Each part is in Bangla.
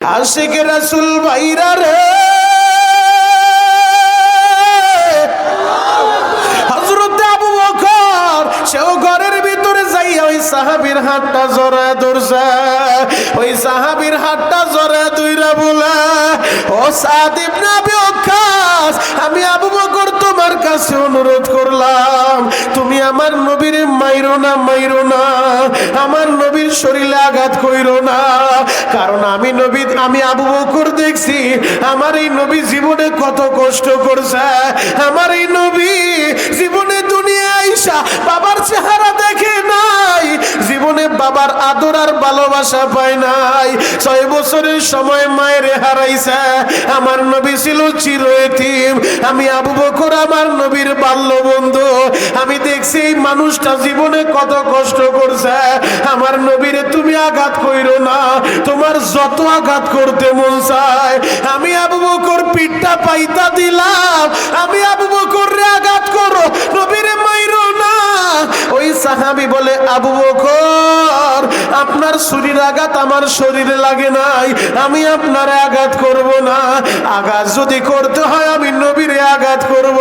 আশিক রাসূল ভাইরা রে, হযরত আবু বকর সেও ঘরের ভিতরে যাইয়া ওই সাহাবীর হাতটা জড়ায় ধরছে। ওই সাহাবীর হাতটা জড়ায় ধইরা বলে, ও সাদ ইবনে আবি ওয়াক্কাস, আমি আবু বকর তোমার কাছে অনুরোধ করলাম, তুমি আমার নবীর মাইরো না, মাইরো না, আমার নবীর শরীরে আঘাত কইরো না। কারণ আমি আবু বকর দেখছি আমার এই নবী জীবনে কত কষ্ট করছে। আমার এই নবী জীবনে দুনিয়ায় আইসা বাবার চেহারা দেখে নাই, জীবনে বাবার আদর আর ভালোবাসা পায় নাই। 6 বছরের সময় মায়ের হারাইছে। আমার নবী ছিল চির এতিম। আমি আবু বকর আমার নবীর বাল্য বন্ধু, আমি দেখছি এই মানুষটা জীবনে কত কষ্ট করছে। আমার নবীরে তুমি আঘাত কইরো না, তোমার যত আঘাত করতে মন চায় আমি আবু বকর পিঠটা পাইতা দিলাম, আমি আবু বকর রে আঘাত করো, নবীরে মাইরো না। ওই সাহাবী বলে, আবু বকর আপনার শরীর আঘাত আমার শরীরে লাগে নাই, আমি আপনার আঘাত করব না। আঘাত যদি করতে হয় আমি নবীরে আঘাত করব।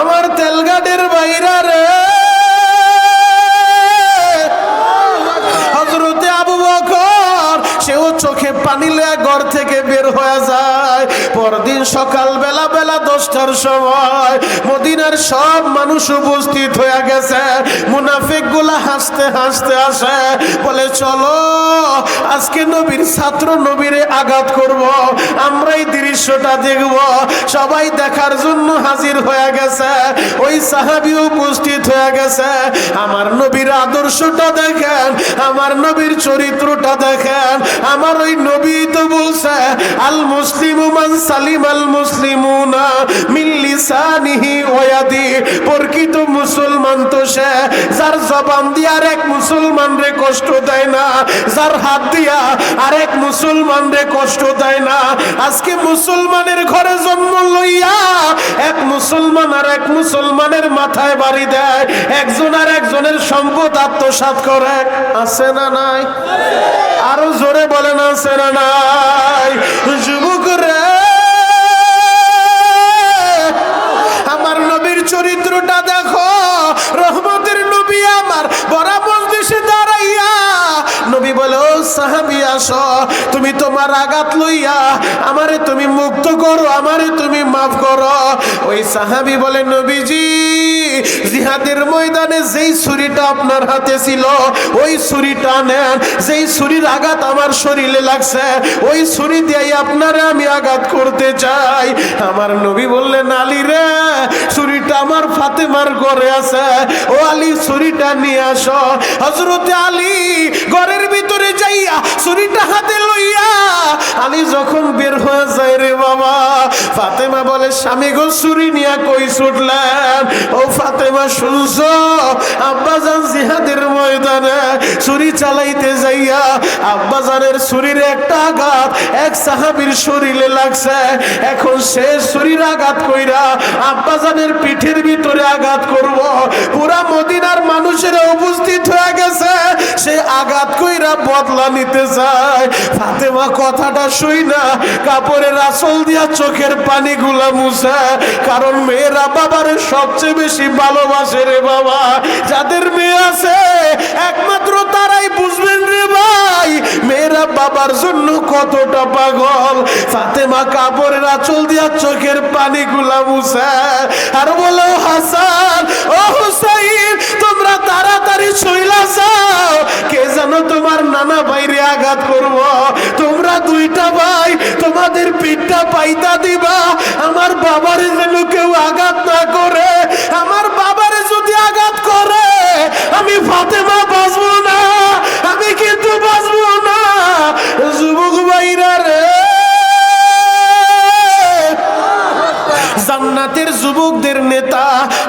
আমার তেলগাড়ির বাইরা রে, হযরতে আবু বকর সেও চোখে পানি লয়ে ঘর থেকে বের হয়ে যায়। পরদিন সকাল বেলা 10টার সময় মদিনার সব মানুষ উপস্থিত হয়ে গেছে। মুনাফিক গুলা হাসতে হাসতে আসে, বলে চলো আজকে নবীর ছাত্র নবীরে আঘাত করব, আমরা এই দৃশ্যটা দেখব। সবাই দেখার জন্য হাজির হয়ে গেছে। ওই সাহাবী উপস্থিত হয়ে গেছে। আমার নবীর আদর্শটা দেখেন, আমার নবীর চরিত্রটা দেখেন। আমার ওই নবী তো বলছে, আল মুসলিমু মান সালিম আল মুসলিমুনা মিন লিসানিহি ওয়া ইয়াদিহি। প্রকৃত মুসলমান তো সে যার জবান দিয়ে আরেক মুসলমান রে কষ্ট দেয় না, যার হাত দিয়া আরেক মুসলমান রে কষ্ট দেয় না। আজকে মুসলমানের ঘরে জন্ম লইয়া এক মুসলমান আর এক মুসলমানের মাথায় বাড়ি দেয়, একজন আর একজনের সম্পদ আত্মসাৎ করে। আছে না নাই? আরো জোরে বলেন, আছে না নাই? যুবক রে, আমার নবীর চরিত্রটা দেখো। রহমতের নবী আমার বড় মজলিসে দাঁড়াইয়া নবী বলে, ও সাহাবী আসো, তুমি তোমার আঘাত লইয়া আমারে তুমি মুক্ত করো, আমারে তুমি মাফ করো। ওই সাহাবী বলে, নবীজি জিহাদের ময়দানে যেই ছুরিটা আপনার হাতে ছিল ওই ছুরিটা নেন, যেই ছুরির আঘাত আমার শরীরে লাগছে ওই ছুরি দিয়েই আপনারে আমি আঘাত করতে চাই। আমার নবী বললেন, আলী রে, ছুরিটা আমার ফাতেমার ঘরে আছে, ও আলী ছুরিটা নিয়ে আসো। হযরতে আলী ঘরের ভিতরে যাইয়া ছুরিটা হাতে লইয়া আলী যখন বের হয়ে যায়, রে বাবা, ফাতেমা বলে, স্বামী গো ছুরি নিয়ে কই ছুটলেন? ও ফাতেমা, শুনছো আব্বাজান জিহাদের ময়দানে ছুরি চালাইতে যাইয়া আব্বাজানের ছুরির একটা আঘাত এক সাহাবীর শরীরে লাগছে। এখন সে ছুরির আঘাত কইরা আব্বাজানের পিঠের ভিতরে আঘাত করব। পুরা মদিনার মানুষেরা উপস্থিত হয়ে গেছে, সে আঘাত কইরা বদলা নিতে চায়। ফাতেমা কথাটা শুই না কাপড়ের আঁচল দিয়া চোখের পানিগুলা মুছে, কারণ মেয়েরা বাবারে সবচেয়ে বেশি ভালোবাসে রে বাবা। যাদের মেয়ে আছে একমাত্র তারাই বুঝবেন রে ভাই, মেয়েরা বাবার জন্য কতটা পাগল। ফাতেমা কাপড়ের আঁচল দিয়া চোখের পানিগুলা মুছে আর বলো, হাসান ও হুসাইন, তোমরা তাড়াতাড়ি চইলা যাও, কে জানো তোমার নানা ভাইরে আঘাত করব। তোমরা দুইটা ভাই তোমাদের পিঠটা পাইতা দিবা, আমার বাবারে যেন কেউ আঘাত না করে। আমার বাবারে যদি আঘাত করে আমি ফাতেমা বাঁচবো না, আমি কিন্তু বাঁচবো না। যুবক ভাইরা রে, জান্নাতের যুবকদের নেতা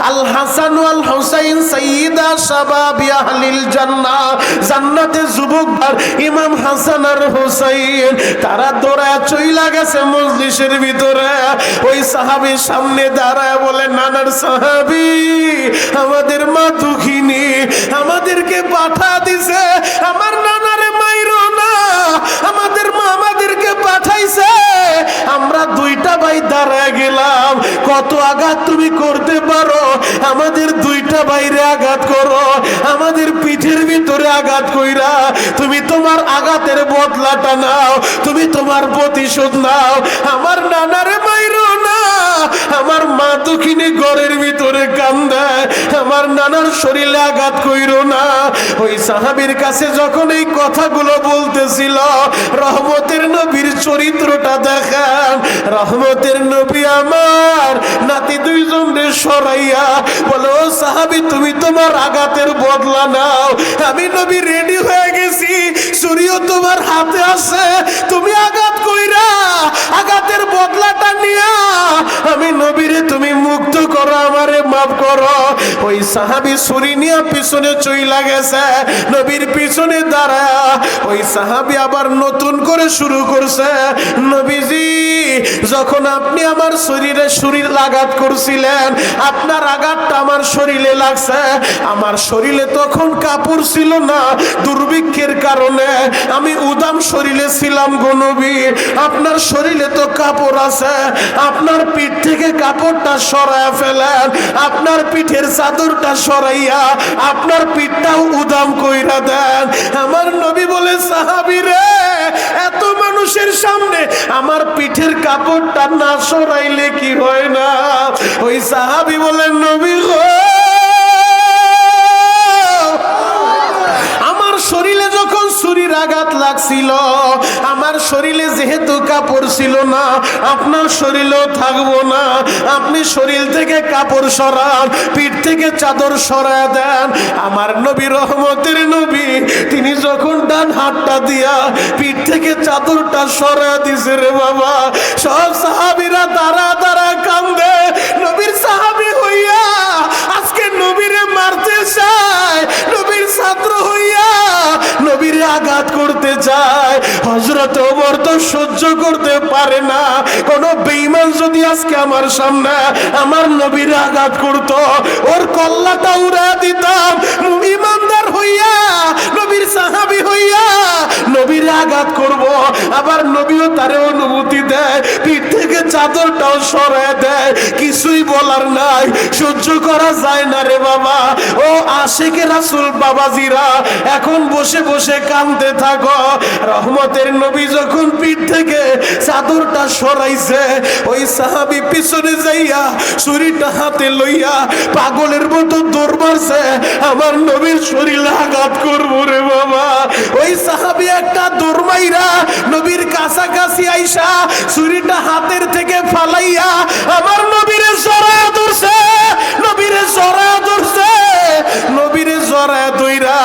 আল হাসান ওয়াল হুসাইন সাইয়্যিদা শাবাবি আহলিল জান্নাহ। জান্নাতের যুবকদের ইমাম হাসান আর হুসাইন তারা দৌড়ায় চইলা গেছে মজলিসের ভিতরে। ওই সাহাবীর সামনে দাঁড়ায় বলে, নানার সাহাবী, আমাদের মা দুঃখিনী, আমাদেরকে পাঠা দিছে, আমার নানারে মাইরো না, আমাদের মা আমাদেরকে কত আঘাত তুমি করতে পারো, আমাদের দুইটা বাইরে আঘাত করো, আমাদের পিঠের ভিতরে আঘাত কইরা তুমি তোমার আঘাতের বদলাটা নাও, তুমি তোমার প্রতিশোধ নাও। আমার নানারে মাইরো না, আমার মা দুঃখিনী ঘরের ভিতরে কান্দে, আমার নানার শরীরে আঘাত কইরো না। ওই সাহাবীর কাছে যখন এই কথাগুলো বলতেছিল, রহমতের নবীর চরিত্রটা দেখেন। রহমতের নবী আমার নাতি দুইজনকে সরাইয়া বলো, সাহাবী তুমি তোমার আঘাতের বদলা নাও, আমি নবী রেডি হয়ে গেছি, ছুরিও তোমার হাতে আছে, তুমি আঘাত কইরা আঘাতের বদলাটা নিয়া আমি নবীরে তুমি মুক্ত করো, আমারে মাফ করো। ওই সাহাবী ছুরি নিয়ে পিছনে চইলা গেছে, নবীর পিছনে দাঁড়ায়া ওই সাহাবী আবার নতুন করে শুরু করছে, নবীজি যখন আপনি আমার শরীরে ছুরির আঘাত করছিলেন, আপনার আঘাতটা আমার শরীরে লাগছে, আমার শরীরে তখন কাপড় ছিল না, দুর্ভিক্ষের কারণে আমি উদাম শরীরে ছিলাম গো নবী। আপনার শরীরে তো কাপড় আছে, আপনার পিঠ থেকে কাপড়টা সরাইয়া ফেলেন, আপনার পিঠের চাদরটা সরাইয়া আপনার পিঠটাও উদাম কইরা দেন। আমার নবী বলে, সাহাবী রে, এত মানুষের সামনে আমার পিঠের কাপড়টা না সরাইলে কি হয় না? ওই সাহাবী বলেন, নবী গো, আমার শরীরে যখন ছুরির আঘাত লাগছিল, আমার শরীরে যেহেতু কাপড় ছিল না, আপনার শরীরেও থাকবো না, আপনি শরীর থেকে কাপড় সরান, পিঠ থেকে চাদর সরায় দেন। আমার নবী, রহমতের নবী, তিনি যখন ডান হাতটা দিয়া পিঠ থেকে চাদরটা সরায় দিছে রে বাবা, সব সাহাবীরা দাঁড়া দাঁড়া কান্দে। নবীর সাহাবী হইয়া আজকে নবীরে মারতে চায়, নবীর ছাত্র হইয়া নবীরে আঘাত করতে চায়। হযরত ওমর তো সহ্য করতে পারে না, কোন বেঈমান যদি আজকে আমার সামনে আমার নবীরে আঘাত করত, ওর কল্লাটা উড়া দিতাম। ইমানদার হইয়া, নবীর সাহাবী হইয়া নবীরে আঘাত করব, আবার নবীও তারে অনুমতি দেয়, পিঠ থেকে চাদরটাও সরায় দেয়, কিছুই বলার নাই, সহ্য করা যায় না রে বাবা। ও আশিকে রাসূল বাবাজিরা, এখন বসে বসে কাঁদতে থাকো। রহমতের নবী যখন পিঠ থেকে চাদরটা সরাইছে, ওই সাহাবী পিছনে যাইয়া ছুরিটা হাতে লইয়া পাগলের মতো দৌড় মারছে, আমার নবীর শরীরে আঘাত করবো রে বাবা। ওই সাহাবী একটা দৌড় মাইরা নবীর কাছাকাছি আইসা ছুরিটা হাতের থেকে ফালাইয়া আমার নবীরে জড়ায়া ধরছে, নবীরে জড়ায়া ধরছে, নবীরে জড়ায়া ধইরা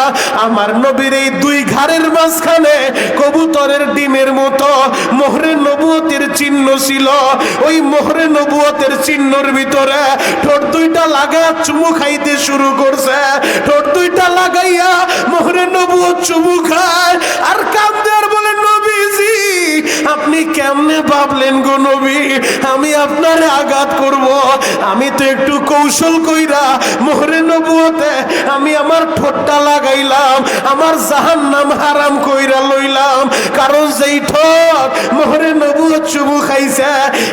আমার নবীর এই দুই ঘাড়ের মাঝখানে কবুতরের ডিমের মতো মোহরে নবুয়তের চিহ্ন ছিল। ওই মোহরে নবুয়তের চিহ্নর ভিতরে ঠোঁট দুইটা লাগায়া চুমু খাইতে শুরু করছে, ঠোঁট দুইটা লাগাইয়া মোহরে নবুয়ত চুমু খায় আর কাঁদে আর বলে, নবীজি আপনি কেমনে ভাবলেন গো নবী আমি আপনারে আঘাত করব? আমি তো একটু কৌশল কইরা মোহরে নবুয়তে আমি আমার ঠোঁটটা লাগাইলাম, আমার জাহান্নাম হারাম কইরা লইলাম, কারণ যেই ঠোঁট মোহরে নবুয়ত চুমু খাইছে,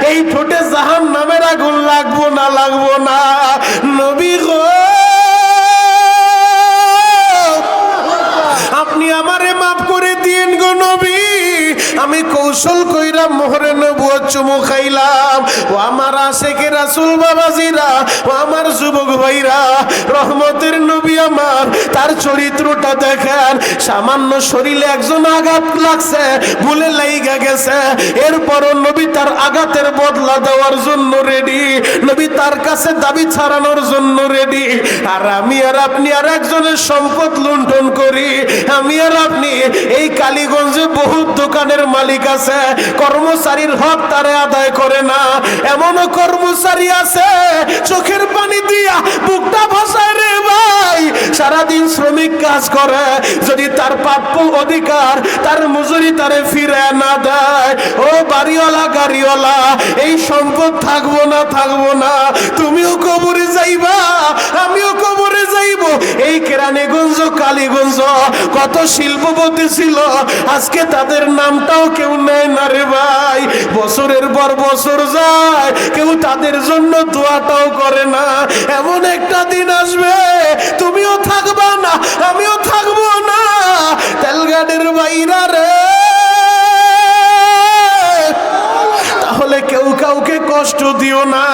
এই ঠোঁটে জাহান্নামের আগুন লাগবো না, লাগবো না। নবী গো, আপনি আমারে মাফ করে দিন গো নবী, আমি কৌশল কইরা মোহরে নবুয়ত চুমু খাইলাম। ও আমার আশিকে রাসূল বাবাজিরা, ও আমার যুবক ভাইরা, রহমতের নবী আমার তার চরিত্রটা দেখেন। সামান্য শরীরে একজন আঘাত লাগছে, ভুলে লাইগা গেছে, এরপরও নবী তার আঘাতের বদলা দেওয়ার জন্য রেডি, নবী তার কাছে দাবি ছাড়ানোর জন্য রেডি। আর আমি আর আপনি আর একজনের সম্পদ লুণ্ঠন করি, আমি আর আপনি এই কালীগঞ্জে বহু দোকানের মালিক আছে, কর্মচারীর হক তারে আদায় করে না। এমনও কর্মচারী আছে চোখের পানি দিয়া বুকটা ভাসায় রে ভাই, সারাদিন শ্রমিক কাজ করে, যদি তার প্রাপ্য অধিকার তার মজুরি তারে ফিরে না দেয়, ও বাড়িওয়ালা গাড়িওয়ালা, এই সম্পদ থাকবো না, থাকবো না, তুমিও কবরে যাইবা, আমিও কবরে যাইব। এই কেরানীগঞ্জ কালীগঞ্জ কত শিল্পপতি ছিল, আজকে তাদের নামটাও কেউ নেয় না রে ভাই। বছরের পর বছর যায়, কেউ তাদের জন্য দোয়াটাও করে না। এমন একটা দিন আসবে তুমিও থাকবা না, আমিও থাকবো না। তেলগাড়ির বাইরা রে, তাহলে কেউ কাউকে কষ্ট দিও না।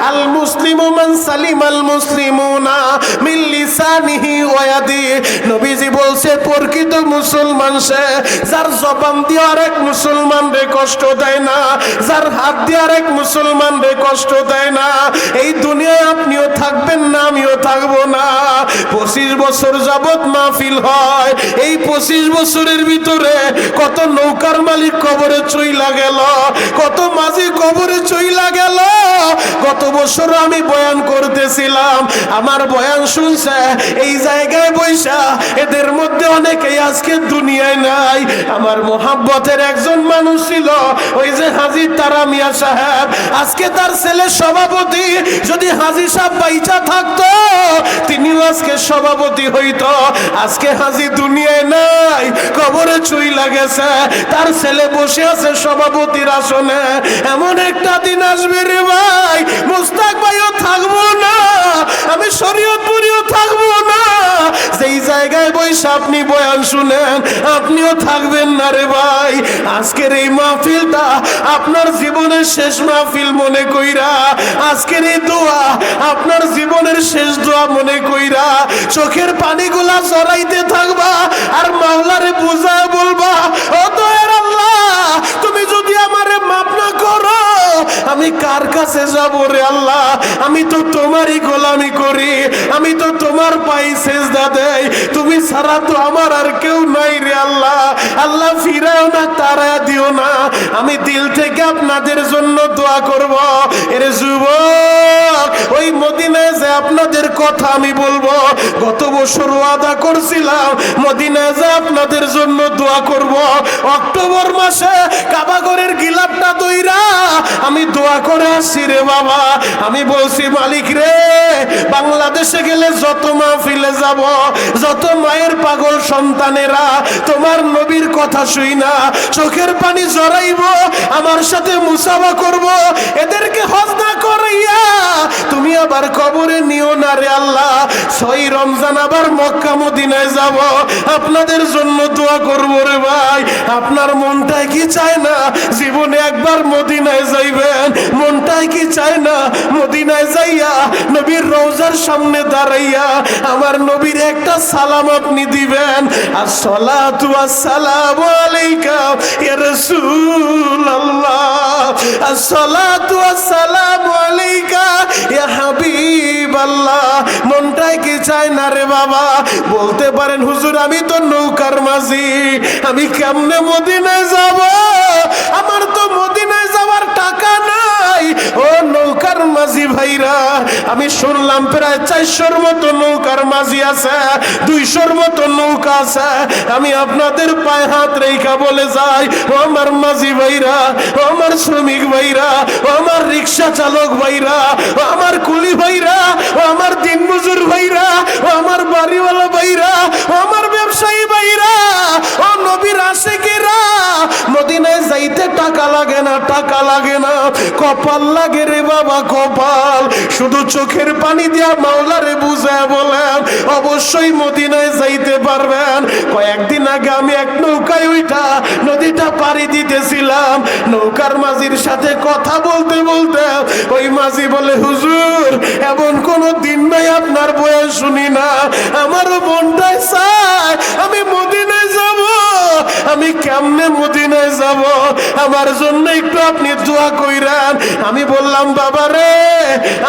আল মুসলিমু মান সালিমাল মুসলিমুনা মিন লিসানিহি ওয়া ইয়াদিহি। নবীজি বলছে প্রকৃত মুসলমান সে যার জবান দিয়ে আরেক মুসলমানরে কষ্ট দেয় না, যার হাত দিয়ে আরেক মুসলমানরে কষ্ট দেয় না। এই দুনিয়ায় আপনিও থাকবেন না, আমিও থাকবো না। 25 বছর যাবত মাহফিল হয়, এই 25 বছরের ভিতরে কত নৌকার মালিক কবরে চইলা গেল, কত মাঝি কবরে চইলা গেল। গত বছর আমি বয়ান করতেছিলাম, আমার বয়ান শুনছে এই জায়গায় বৈশা, এদের মধ্যে অনেকেই আজকে দুনিয়ায় নাই। আমার মোহাব্বতের একজন মানুষ ছিল, ওই যে হাজী তারা মিয়া সাহেব, আজকে তার ছেলে সভাপতি। যদি হাজী সাহেব বাইচা থাকতো তিনিও আজকে সভাপতি হইতো। আজকে হাজী দুনিয়ায় নাই, কবরে চইলা গেছে, তার ছেলে বসে আছে সভাপতির আসনে। এমন একটা দিন আসবে রে ভাই, মুস্তাক ভাইও থাকবো না, আমি শরীয়তপুরিও থাকবো না। যেই জায়গায় বসে আপনি বয়ান শুনেন, আপনিও থাকবেন না রে ভাই। আজকের এই মাহফিলটা আপনার জীবনের শেষ মাহফিল মনে কইরা, আজকের এই দোয়া আপনার জীবনের শেষ দোয়া মনে কইরা চোখের পানিগুলা জড়াইতে থাকবা আর মাওলারে বুঝায় বলবা, ও দয়ার আল্লাহ, তুমি যদি আমারে মাফ না করো আমি কার কাছে যাব রে আল্লাহ? আমি তো তোমারই গোলামি করি, আমি তো তোমার পায়ে সেজদা দেই, তুমি ছাড়া তো আমার আর কেউ নাই রে আল্লাহ। আল্লাহ ফিরাও না, তাড়া দিও না। আমি দিল থেকে আপনাদের জন্য দোয়া করব। এর যুবক, ওই মদিনায় যে আপনাদের কথা আমি বলবো, গত বছর ওয়াদা করছিলাম মদিনায় যে আপনাদের জন্য দোয়া করব। অক্টোবর মাসে কাবাগরের গিলাপটা দইরা আমি দোয়া করে আসছি রে বাবা। আমি বলছি মালিক রে, বাংলাদেশে গেলে যত মাহফিলে যাব, যত মায়ের পাগল সন্তানেরা তোমার নবীর কথা শুই না চোখের পানি জড়াইব, আমার সাথে মুসাফা করব, এদেরকে হজ না করাইয়া তুমি আবার কবরে নিও না রে আল্লাহ। 6 রমজান আবার মক্কা মদিনায় যাব, আপনাদের জন্য দোয়া করব রে ভাই। আপনার মনটাই কি চায় না জীবনে একবার মদিনায় যাইবেন? মনটাই কি চায় না মদিনায় যাইয়া নবীর রওজার সামনে দাঁড়াইয়া আমার নবীর একটা সালাম আপনি দিবেন, আসসালাতু ওয়াসসালামু আলাইকা ইয়া রাসূলুল্লাহ, আসসালাতু ওয়াসসালামু আলাইকা ইয়া হাবিবাল্লাহ। মনটাই কি চায় না রে বাবা? বলতে পারেন হুজুর আমি তো নৌকার মাঝি, আমি কেমনে মদিনায় যাব? আমার তো মদিনায় যাওয়ার টাকা নাই। ও নৌকার মাঝি ভাইরা, আমি শুনলাম প্রায় 400-র মতো নৌকার মাঝি আছে, 200-র মতো নৌকা আছে। আমি আপনাদের পায়ে হাত রেখা বলে যাই, ও আমার মাঝি ভাইরা, ও আমার শ্রমিক ভাইরা, ও আমার রিক্সা চালক ভাইরা, ও আমার কুলি ভাইরা, ও আমার দিনমজুর ভাইরা, ও আমার বাড়িওয়ালা ভাইরা, ও আমার ব্যবসায়ী ভাইরা, ও নবীর আশিকেরা, মদিনায় যাইতে টাকা লাগে না, টাকা লাগে না, কপাল লাগে রে বাবা, কপাল। শুধু চোখের পানি দিয়া মাওলারে বুঝায় বলেন, অবশ্যই মদিনায় যাইতে পারবেন। কয়েকদিন আগে আমি এক নৌকায় উঠা নদীটা পাড়ি দিতেছিলাম, নৌকার মাঝির সাথে কথা বলতে বলতে ওই মাঝি বলে, হুজুর এমন কোনো দিন নাই আপনার বয়ান শুনি না, আমারও মনটাই চায় আমি মদিনায় যাব। আমি কেমনে মদিনায় যাব? আমার জন্য একটু আপনি দোয়া কইরান। আমি বললাম, বাবা রে,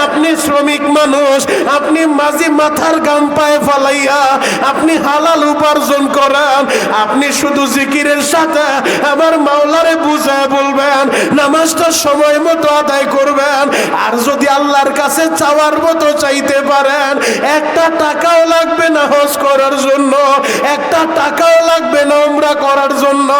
আপনি শ্রমিক মানুষ, আপনি মাঝি মাথার গাম পায়ে ফালাইয়া আপনি হালাল উপার্জন করেন, আপনি শুধু জিকিরের সাথে আমার মাওলারে বুঝায় বলবেন, নামাজটা সময় মতো আদায় করবেন। আর যদি আল্লাহর কাছে চাওয়ার মতো চাইতে পারেন, একটা টাকাও লাগবে না হজ করার জন্য, একটা টাকাও লাগবে না উমরা করার জন্য।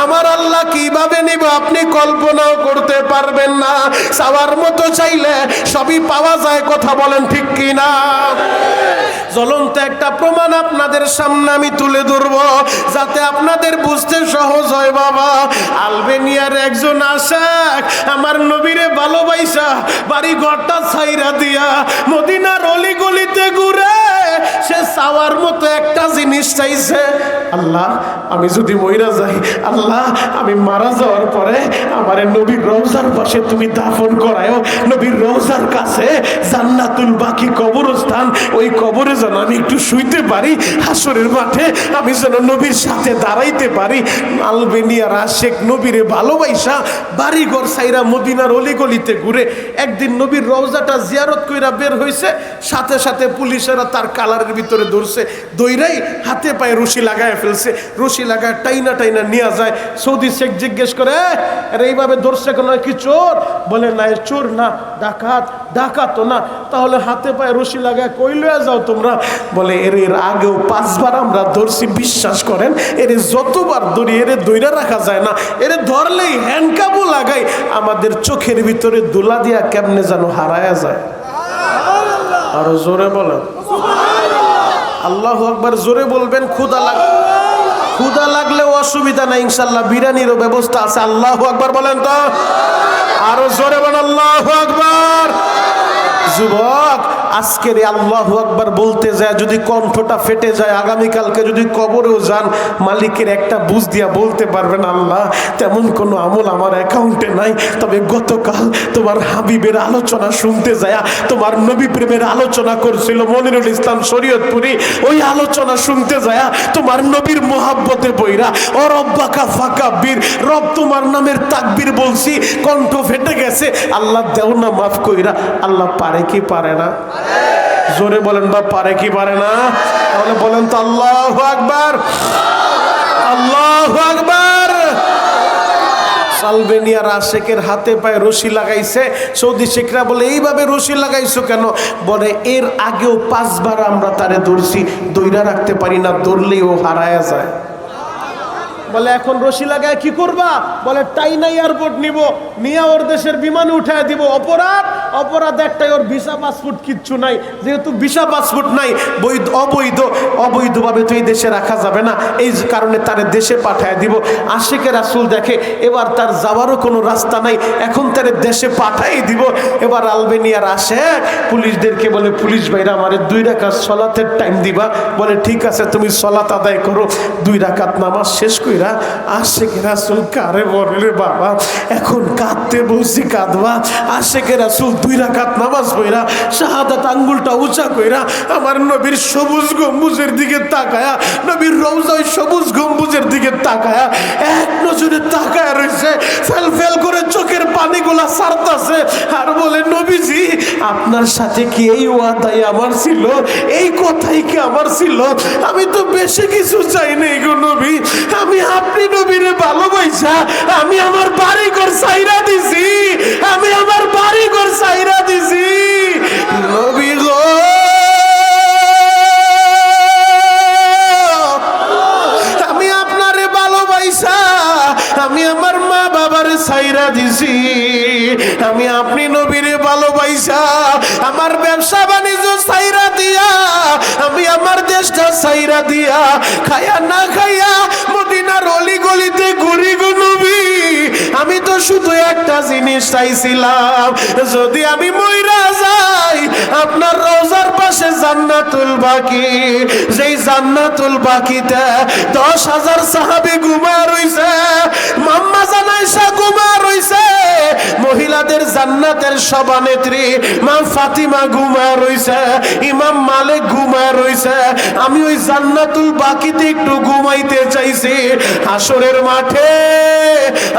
আমার আল্লাহ কিভাবে নিব আপনি কল্পনাও করতে পারবেন না। চাওয়ার মতো চাইলে সবই পাওয়া যায়, কথা বলেন ঠিক কিনা? জ্বলন্ত একটা প্রমাণ আপনাদের সামনে আমি তুলে ধরব, যাতে আপনাদের বুঝতে সহজ হয়। বাবা, আলবেনিয়ার একজন আশিক আমার নবীরে ভালোবাসা বাড়ি ঘরটা ছাইরা দিয়া মদিনার অলি গলিতে ঘুরে সে চাওয়ার মতো একটা জিনিস চাইছে, আল্লাহ আমি যদি মইরা যাই, আল্লাহ আমি মারা যাওয়ার পরে আমার নবীর রওজার পাশে তুমি দাফন করায়ো, নবীর রওজার কাছে জান্নাতুল বাকি কবরস্থান, ওই কবরে যেন আমি একটু শুইতে পারি, হাসরের মাঠে আমি যেন নবীর সাথে দাঁড়াইতে পারি। আলবেনিয়ার আশিক নবীরে ভালোবাসা বাড়ি ঘর ছাইরা মদিনার অলিগলিতে ঘুরে একদিন নবীর রওজাটা জিয়ারত কইরা বের হইছে, সাথে সাথে পুলিশেরা তার কালারের ভিতরে ধরছে, দইরাই হাতে পায়ে রশি লাগায় ফেলছে, রশি লাগায় টাইনা টাইনা নিয়ে যায়। সৌদি শেখ জিজ্ঞেস করে, আরে এইভাবে ধরছে কেন, কি চোর? বলে না, চোর না, ডাকাত। ডাকাত না, তাহলে হাতে পায়ে রশি লাগায় কই লয়ে যাও তোমরা? বলে এর আগেও 5 বার আমরা ধরছি, বিশ্বাস করেন, এর যতবার ধরি এর দইরা রাখা যায় না, এর ধরলেই হ্যান্ডকাপও লাগাই, আমাদের চোখের ভিতরে দোলা দিয়া কেমনে যেন হারায়া যায়। আরো জোরে বলেন আল্লাহু আকবার, জোরে বলবেন। ক্ষুধা লাগলে অসুবিধা নাই, ইনশাআল্লাহ বিরিয়ানিরও ব্যবস্থা আছে। আল্লাহু আকবার বলেন তো, আরো জোরে বলেন আল্লাহু আকবার। যুবক, আজকের আল্লাহু আকবার বলতে যায় যদি কণ্ঠটা ফেটে যায়, আগামীকালকে যদি কবরেও যান মালিকের একটা বুঝ দিয়া বলতে পারবেন, আল্লাহ তেমন কোনো আমল আমার অ্যাকাউন্টে নাই, তবে গতকাল তোমার হাবিবের আলোচনা শুনতে যায়, তোমার নবী প্রেমের আলোচনা করছিল মনিরুল ইসলাম শরীয়তপুরি, ওই আলোচনা শুনতে যায় তোমার নবীর মোহাব্বতে বইরা ও রব্বাকা ফাকাব্বির, রব তোমার নামের তাকবীর বলছি, কণ্ঠ ফেটে গেছে, আল্লাহ দেও না মাফ কইরা। আল্লাহ পারে কি পারে না? জোরে বলেন বা পারে কি পারে না? তাহলে বলেন তো আল্লাহু আকবার, আল্লাহু আকবার। আলবেনিয়ার আশিকের হাতে পায়ে রশি লাগাইছে, সৌদি শেখরা বলে এইভাবে রশি লাগাইছো কেন? বলে এর আগেও 5 বার আমরা তারে ধরছি, দইরা রাখতে পারি না, ধরলেই ও হারায়া যায়। বলে এখন রশি লাগায় কি করবা? বলে টাইনা এয়ারপোর্ট নিব, নিয়ে ওর দেশের বিমানে উঠায় দিব। অপরাধ একটাই, ওর ভিসা পাসপোর্ট কিচ্ছু নাই, যেহেতু ভিসা পাসপোর্ট নাই অবৈধভাবে তো এই দেশে রাখা যাবে না, এই কারণে তার দেশে পাঠায় দিব। আশিকে রাসূল দেখে এবার তার যাওয়ারও কোনো রাস্তা নাই, এখন তার দেশে পাঠাই দিব। এবার আলবেনিয়ার আশিক পুলিশদেরকে বলে, পুলিশ ভাইরা আমারে 2 রাকাত সালাতের টাইম দিবা। বলে ঠিক আছে, তুমি সালাত আদায় করো। 2 রাকাত নামাজ শেষ কইরা আশিকে রাসূল কারে বলে বাবা, এখন কাঁদতে বলছি কাঁদবা। আশিকে রাসূল 2 রাকাত নামাজ পড়া শাহাদাত আঙ্গুলটা উঁচা কইরা আমার নবীর সবুজ গম্বুজের দিকে তাকায়া, নবীর রওজায় সবুজ গম্বুজের দিকে তাকায়া এক নজরে তাকায়া রইছে, ফেল করে চোখের পানিগুলা ছাড়তাছে আর বলে, নবীজি আপনার সাথে কি এই ওয়াদাই আমার ছিল? এই কথাই কি আমার ছিল? আমি তো বেশি কিছু চাই না গো নবী, আমি আপনি নবীরে ভালোবাসা আমি আমার বাড়ি ঘর ছাইরা দিছি, আমি আমার বাড়ি ঘর ছাইরা দিছি। নবী গো, আমি আপনারে ভালোবাসা আমি আমার মা বাবার ছাইরা দিছি, আমি আপনি নবীরে ভালোবাসা আমার ব্যবসা বাণিজ্য ছাইরা দিয়া, আমি আমার দেশটা ছাইরা দিয়া, খায়া না খায়া মদিনার অলি গলিতে ঘুরি গো নবী। আমি তো শুধু একটা জিনিস চাইছিলাম, যদি আমি মইরা যাই আপনার রওজার পাশে জান্নাতুল বাকি, যেই জান্নাতুল বাকিতে 10,000 সাহাবী ঘুমায় রইছে, মাম্মা জানাইসা ঘুমায় রইছে, মহিলাদের জান্নাতের সভানেত্রী মা ফাতিমা ঘুমায় রইছে, ইমাম মালিক ঘুমায় রইছে, আমি ওই জান্নাতুল বাকিতে একটু ঘুমাইতে চাইছি। হাসরের মাঠে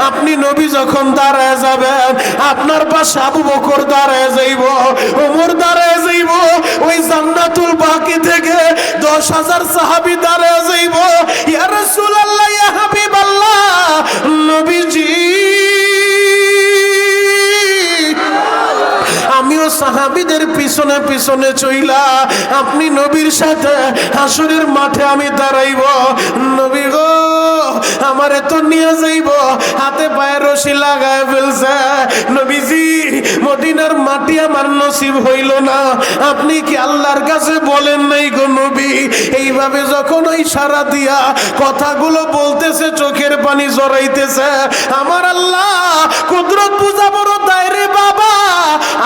আপনি নবী যখন দাঁড়ায় যাবেন, আপনার পাশে আবু বকর দাঁড়ায় যাইব, ওমর দাঁড়ায় যাইব, ওই জান্নাতুল বাকি থেকে 10,000 সাহাবী দাঁড়ায় যাইব, ইয়া রাসূলুল্লাহ, ইয়া হাবিবাল্লাহ, নবীজি আমিও সাহাবীদের পিছনে পিছনে চইলা আপনি নবীর সাথে হাসরের মাঠে আমি দাঁড়াইব। নবী গো, আমারে তো নিয়ে যাইব, হাতে পায়ে রশি লাগায় ফেলছে, নবীজি মদিনার মাটি আমার নসিব হইল না। আপনি কি আল্লাহর কাছে বলেন নাই গো নবী? এইভাবে যখন ওই সারা দিয়া কথাগুলো বলতেছে, চোখের পানি জড়াইতেছে, আমার আল্লাহ কুদরত বুঝা বড় দায় রে বাবা।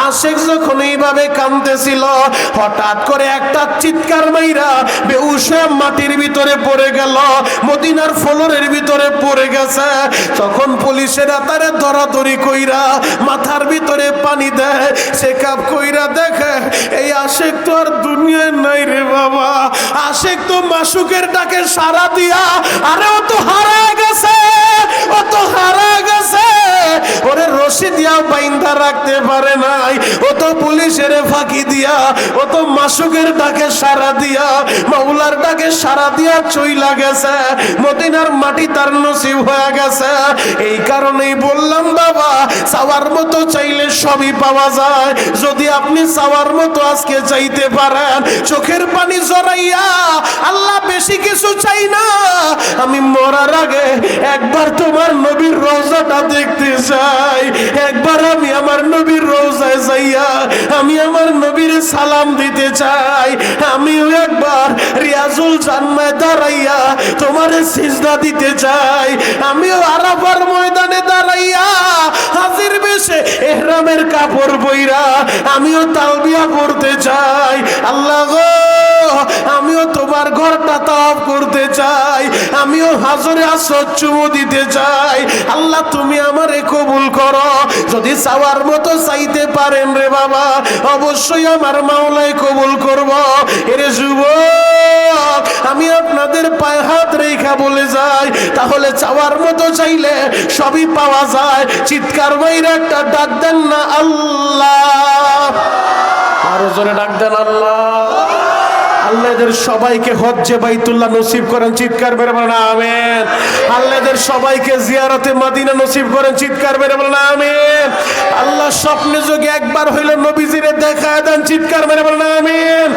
আশেক যখন এইভাবে কাঁদতেছিল, হঠাৎ করে একটা চিৎকার মাইরা বেহুশ হয়ে মাটির ভিতরে পড়ে গেল, মদিনার ফ্লোরের ভিতরে পড়ে গেছে। তখন পুলিশেরা তারে ধরাধরি কইরা মাথার ভিতরে পানি দেয়, চেকআপ কইরা দেখে এই আশেক তো আর দুনিয়ায় নাই রে বাবা। আশেক তো মাসুকের ডাকে সারা দিয়া, আরে ও তো হারায় গেছে, ও তো হারায় গেছে। ওরে রশি দিয়া বাইন্ধা রাখতে পারে নাই, ও তো পুলিশের ফাঁকি দিয়া, ও তো মাসুকের ডাকে সারা দিয়া, মাওলার ডাকে সারা দিয়া চইলা গেছে। মদিনার মাটি তার নসিব হয়ে গেছে। এই কারণেই বললাম বাবা, চাওয়ার মতো চাইলে সবই পাওয়া যায়। যদি আপনি চাওয়ার মতো আজকে চাইতে পারেন, চোখের পানি জড়াইয়া, আল্লাহ বেশি কিছু চাই না, আমি মরার আগে একবার তোমার নবীর রওজাটা দেখতে চাই। একবার আমি আমার নবীর রওজায় যাইয়া আমি আমার নবীর সালাম দিতে চাই। আমিও একবার রিয়াজুল জান্নাতে দাঁড়াইয়া তোমারে সিজদা দিতে চাই। আমিও আরাফার ময়দানে দাঁড়াইয়া হাজির বেশে ইহরামের কাপড় পইরা আমিও তালবিয়া পড়তে চাই। আল্লাহ গো, আমিও তোমার ঘরটা তাওয়াফ করতে চাই, আমিও হাজরে আসওয়াদ চুমু দিতে চাই। আল্লাহ তুমি আমারে কবুল করো। যদি চাওয়ার মতো চাইতে পারেন রে বাবা, অবশ্যই আমার মাওলাই কবুল করব। এরে যুবক, আমি আপনাদের পায়ে হাত রেখা বলে যাই, তাহলে চাওয়ার মতো চাইলে সবই পাওয়া যায়। চিৎকার মাইরা একটা ডাক দেন না আল্লাহ, আরো জোরে ডাক দেন আল্লাহ। আল্লাহ এদের সবাইকে হজ্জে বাইতুল্লাহ নসিব করেন, চিৎকার মেরে বলেন আমিন। আল্লাহ এদের সবাইকে জিয়ারতে মদিনা নসিব করেন, চিৎকার মেরে বলেন আমিন। আল্লাহ স্বপ্নে যোগে একবার হইল নবীজিরে দেখা দেন, চিৎকার মেরে বলেন আমিন।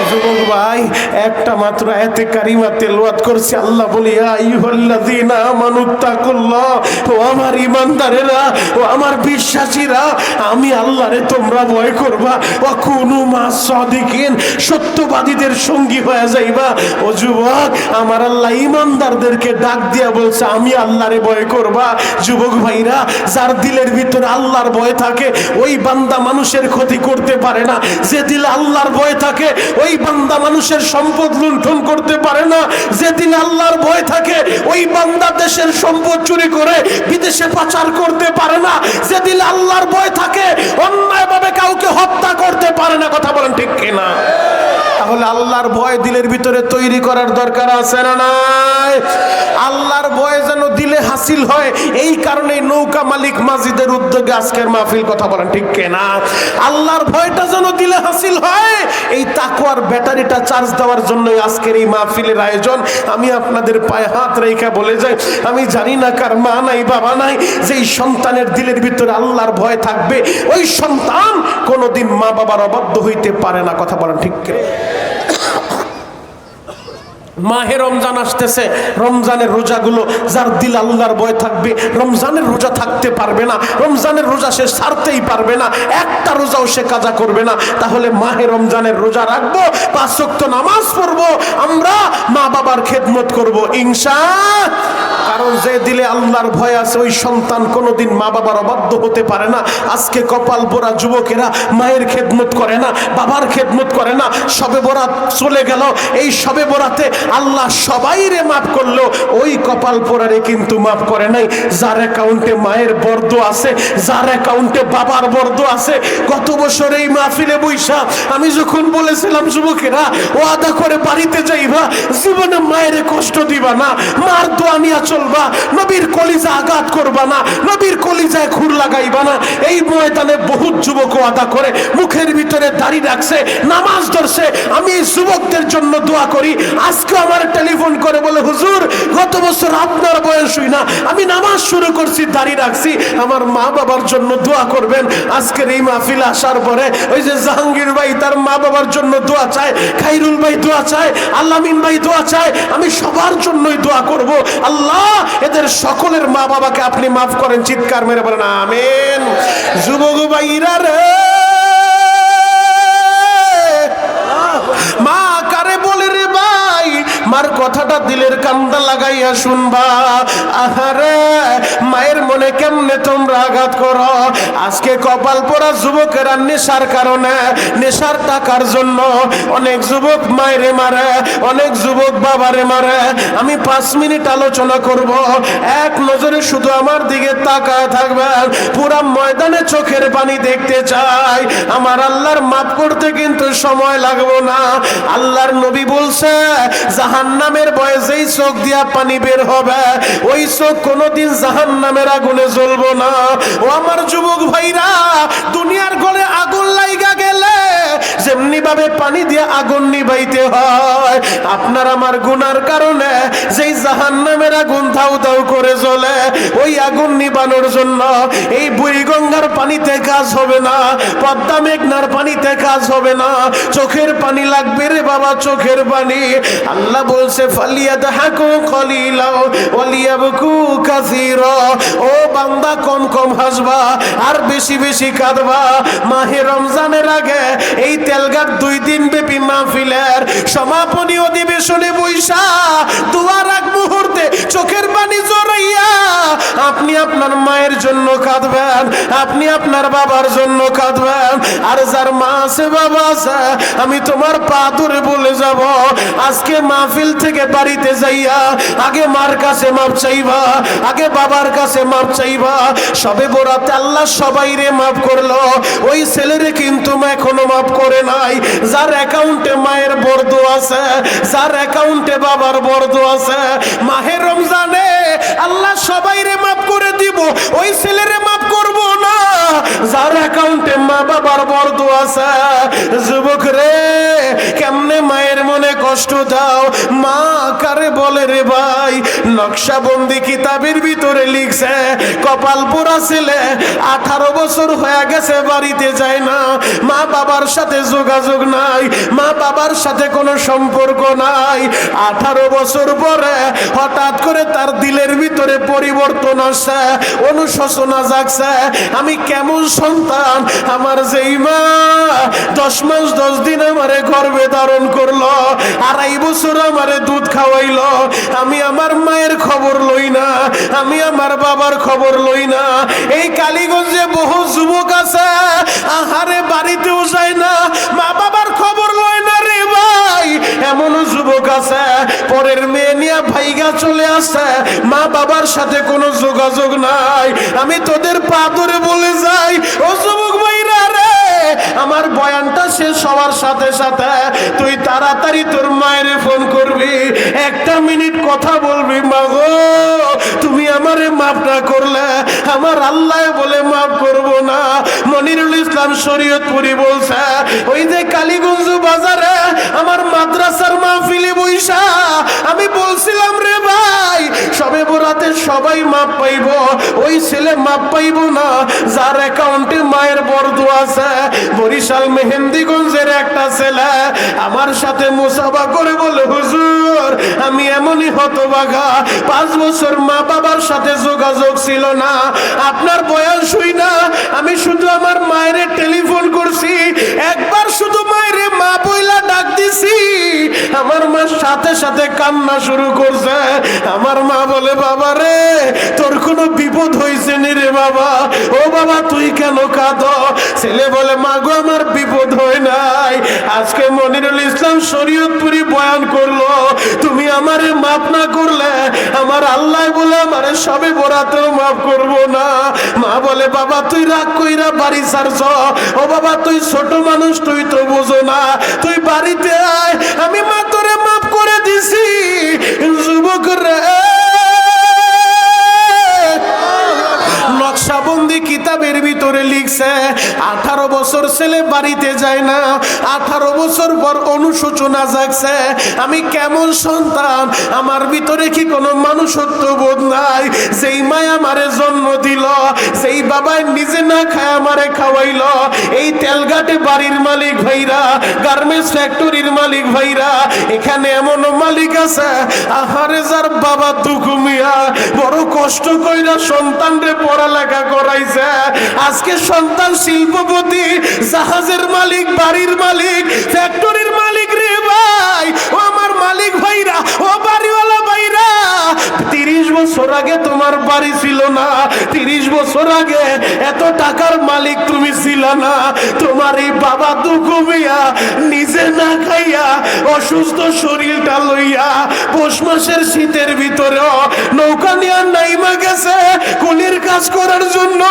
যুবক ভাই, একটা মাত্র আয়াতে কারিমা তেলাওয়াত করছি। আল্লাহ বলে ইয়া আইয়ুহাল্লাযীনা আমানুত্তাকুল্লাহ, ও আমার ঈমানদারেরা, ও আমার বিশ্বাসীরা, আমি আল্লাহরে তোমরা ভয় করবা, ওয়া কুনু মাস সাদিকিন, সত্যবাদীদের সঙ্গী হয়ে যাইবা। ও যুবক, আমার আল্লাহ ঈমানদারদেরকে ডাক দিয়া বলছে আমি আল্লাহরে ভয় করবা। যুবক ভাইরা, যার দিলের ভিতরে আল্লাহর ভয় থাকে ওই বান্দা মানুষের ক্ষতি করতে পারে না। যে দিলে আল্লাহর ভয় থাকে ওই বান্দা মানুষের সম্পদ লুণ্ঠন করতে পারে না। যে দিলে আল্লাহর ভয় থাকে ওই বান্দা দেশের সম্পদ চুরি করে বিদেশে পাচার করতে পারে না। যে দিলে আল্লাহর ভয় থাকে অন্যায়ভাবে কাউকে হত্যা করতে পারে না। কথা বলেন ঠিক কিনা? তাহলে আল্লাহর ভয় দিলের ভিতরে তৈরি করার দরকার আছে না নাই? আল্লাহর ভয় যেন দিলে হাসিল হয়, এই কারণে নৌকা মালিক মাজিদের উদ্যোগে আজকের মাহফিল। কথা বলেন ঠিক কিনা? আল্লাহর ভয়টা যেন দিলে হাসিল হয়, এই তাকওয়ার ব্যাটারিটা চার্জ দেওয়ার জন্য আজকের এই মাহফিলের আয়োজন। আমি আপনাদের পায়ে হাত রেখে বলে যাই, আমি জানি না কার মা নাই বাবা নাই, যেই সন্তানের দিলের ভিতরে আল্লাহর ভয় থাকবে ওই সন্তান কোনোদিন মা বাবার অবাধ্য হইতে পারে না। কথা বলেন ঠিক কিনা? মাহে রমজান আসতেছে, রমজানের রোজাগুলো যার দিল আল্লাহর ভয় থাকবে রমজানের রোজা থাকতে পারবে না, রমজানের রোজা সে ছাড়তেই পারবে না, একটা রোজাও সে কাজা করবে না। তাহলে মাহে রমজানের রোজা রাখবো, 5 ওয়াক্ত নামাজ পড়বো, আমরা মা বাবার খেদমত করবো ইনশাআল্লাহ। কারণ যে দিলে আল্লাহর ভয় আছে ওই সন্তান কোনোদিন মা বাবার অবাধ্য হতে পারে না। আজকে কপাল পোড়া যুবকেরা মায়ের খেদমত করে না, বাবার খেদমত করে না। শবে বরাত চলে গেল, এই শবে বরাতে আল্লাহ সবাইরে মাফ করলো, ওই কপাল পোড়ারে কিন্তু মাফ করে নাই। যার অ্যাকাউন্টে মায়ের বর্দ আছে, যার অ্যাকাউন্টে বাবার বর্দ আছে। গত বছর এই মাহফিলে বৈশা আমি যখন বলেছিলাম যুবকেরা ওয়াদা করে বাড়িতে যাইবা, জীবনে মায়ের কষ্ট দিবা না, মার দোয়া নিয়া চলবা, নবীর কলিজা আঘাত করবা না, নবীর কলিজায় খুর লাগাইবা না। এই ময়দানে বহুত যুবক ওয়াদা করে মুখের ভিতরে দাড়ি রাখছে, নামাজ ধরছে। আমি এই যুবকদের জন্য দোয়া করি, আজকে আমার টেলিফোন করে বলে, হুজুর গত বছর আপনার বয়স হই না, আমি নামাজ শুরু করছি, দাড়ি রাখছি, আমার মা বাবার জন্য দোয়া করবেন। আজকের এই মাহফিল আসার পরে ওই যে জাহাঙ্গীর ভাই তার মা বাবার জন্য দোয়া চায়, খাইরুল ভাই দোয়া চায়, আল্লামিন ভাই দোয়া চায়, আমি সবার জন্যই দোয়া করব। আল্লাহ এদের সকলের মা বাবাকে আপনি মাফ করেন। চিৎকার মেরে বলেন আমিন। যুবক ভাইরা রে, মা কারে বলে রে ভাই, মার কথাটা দিলের কান্দা লাগাইয়া শুনবা। আহারে মায়ের মনে কেমনে তোমরা আঘাত করো। আজকে কপাল পোড়া যুবকেরা নেশার কারণে, নেশার টাকার জন্য অনেক যুবক মায়েরে মারে, অনেক যুবক বাবারে মারে। আমি 5 মিনিট আলোচনা করব, এক নজরে শুধু আমার দিকে তাকায় থাকবেন। পুরা ময়দানে চোখের পানি দেখতে চাই। আমার আল্লাহর মাফ করতে কিন্তু সময় লাগবে না। আল্লাহর নবী বলছে, জাহান্নামের ভয়ে যেই চোখ দিয়া পানি বের হবে, ওই চোখ কোনোদিন জাহান্নামের আগুনে জ্বলবো না। ও আমার যুবক ভাইরা, দুনিয়ার গলে আগুন লাইগা গেলে যেমনি ভাবে পানি দিয়ে আগুন নিভাইতে হয়, আপনার আমার গুনার কারণে যেই জাহান্নামের আগুন ধাউ ধাউ করে জ্বলে, ওই আগুন নিবানোর জন্য এই বুড়িগঙ্গার পানিতে কাজ হবে না, পদ্মা মেঘনার পানিতে কাজ হবে না, চোখের পানি লাগবে রে বাবা, চোখের পানি। আল্লাহ বলছে ফালিয়াদহাকু কলিলা ওয়ালিয়াবকু কাসীরা। ও বান্দা কম কম হাসবা আর বেশি বেশি কাঁদবা। মাহে রমজানের আগে এই তেলঘাট 2 দিন ব্যাপী মাহফিলের সমাপনী অধিবেশনে বৈশা দুয়ার এক মুহূর্তে চোখের পানি জড়াইয়া আপনি আপনার মায়ের জন্য কাঁদবেন, আপনি আপনার বাবার জন্য কাঁদবেন। আর যার মা আছে বাবা আছে, আমি তোমার পা ধরে বলে যাব, আজকে মাহফিল থেকে বাড়িতে যাইয়া আগে মার কাছে মাপ চাইবা, আগে বাবার কাছে মাপ চাইবা। সবে বরাতে আল্লাহ সবাইরে মাফ করলো, ওই ছেলেরে কিন্তু এখনো মাফ করে নাই। যার অ্যাকাউন্টে মায়ের বর্দ আছে, যার অ্যাকাউন্টে বাবার বর্দ আছে, মাহে রমজানে আল্লাহ সবাইরে মাফ করে দিব, ওই ছেলেরে মাফ করব না যার অ্যাকাউন্টে মা বাবার বর্দ আছে। যুবক রে, কেমনে মায়ের মনে কষ্ট দাও। মা কারে বলে রে ভাই, নকশাবন্দি কিতাবের ভিতরে লিখছে, কপাল পোড়া ছেলে 18 বছর হয়ে গেছে, বাড়িতে যায় না, মা বাবার সাথে যোগাযোগ নাই, মা বাবার সাথে কোনো সম্পর্ক নাই। 18 বছর পরে হঠাৎ করে তার দিলের ভিতরে পরিবর্তন আসছে, অনুশোচনা জাগছে, আমি কেমন সন্তান, আমার যেই মা 10 মাস 10 দিন আমারে গর্ভে ধারণ করলো, 2.5 বছর আমারে দুধ খাওয়াইলো, আমি আমার মায়ের খবর লই না, আমি আমার বাবার খবর লই না। এই কালীগঞ্জে বহু যুবক আছে, আহারে বাড়িতেও যায় না, মা বাবার খবর লয় না রে ভাই। এমনও যুবক আছে, পরের মেয়ে নিয়ে ভাইগা চলে আসে, মা বাবার সাথে কোনো যোগাযোগ নাই। আমি তোদের পা ধরে বলে যাই, ও যুবক ভাইরা রে, আমার বয়ানটা শেষ হওয়ার সাথে সাথে তুই তাড়াতাড়ি তোর মায়ের ফোন করবি, 1 মিনিট কথা বলবি, মা গো তুমি আমারে মাফ না করলে আমার আল্লাহ বলে মাফ করব না। মনিরুল ইসলাম শরীয়তপুরি বলছে, ওই যে কালীগঞ্জ বাজারে আমার মাদ্রাসার মাহফিলে বইসা আমি বলছিলাম রে ভাই, সবে বরাতে সবাই মাপ পাইব, ওই ছেলে মাপ পাইব না যার অ্যাকাউন্টে মায়ের বর্দ আছে। বরিশাল মেহেন্দিগঞ্জের একটা ছেলে আমার সাথে মুসাফা করে বলে, হুজুর আমি এমনই হতভাগা, 5 বছর মা বাবার সাথে যোগাযোগ ছিল না, আপনার বয়স হই না, আমি শুধু আমার মায়ের টেলিফোন করছি, একবার শুধু মায়ের মা বইলা ডাক দিছি, আমার মা সাথে সাথে কান্না শুরু করছে। আমার মা বলে, বাবা রে তোর কোনো বিপদ হয়েছে নি রে বাবা, ও বাবা তুই কেন কাঁদো? ছেলে বলে, মা গো আমার বিপদ হয় নাই, আজকে মনিরুল ইসলাম শরীয়তপুরি বয়ান করলো, তুমি আমারে মাফ না করলে আমার আল্লাহ বলে আমারে সবে বরাতেও মাফ করব না। মা বলে, বাবা তুই রাগ কইরা বাড়ি ছাড়ছ, ও বাবা তুই ছোট মানুষ, তুই তো বুঝো না, তুই বাড়িতে আয়, আমি মা তোরে মাফ করে দিছি। যুবক রে, নকশাবন্দি কিতাবের ভিতরে ভিতরে লিখছে 18 বছর ছেলে বাড়িতে যায় না, 18 বছর পর অনুশোচনা জাগছে, আমি কেমন সন্তান, আমার ভিতরে কি কোনো মানুষত্ব বোধ নাই? যেই মায়া আমারে জন্ম দিল, সেই বাবাই নিজে না খায় আমারে খাওয়াইল, এই তেলঘাটে বাড়ির মালিক ভাইরা, গার্মেন্টস ফ্যাক্টরির মালিক ভাইরা, এখানে এমন মালিক আছে আহারে যার বাবা দুকুমিয়া বড় কষ্ট কইরা সন্তানরে পড়ালেখা করাইছে, আজকে সন্তান শিল্পপতি, জাহাজের মালিক, বাড়ির মালিক, ফ্যাক্টরির মালিক রে ভাই, ও আমার মালিক ভাইরা, ও বাড়িওয়ালা ভাইরা, 30 বছর আগে তোমার বাড়ি ছিল না, 30 বছর আগে এত টাকার মালিক তুমি ছিল না, তোমার এই বাবা দুকুমিয়া নিজে না খাইয়া অসুস্থ শরীরটা লইয়া পৌষ মাসের শীতের ভিতরে নৌকা নিয়ে নাইমা গেছে কুলির কাজ করার জন্য।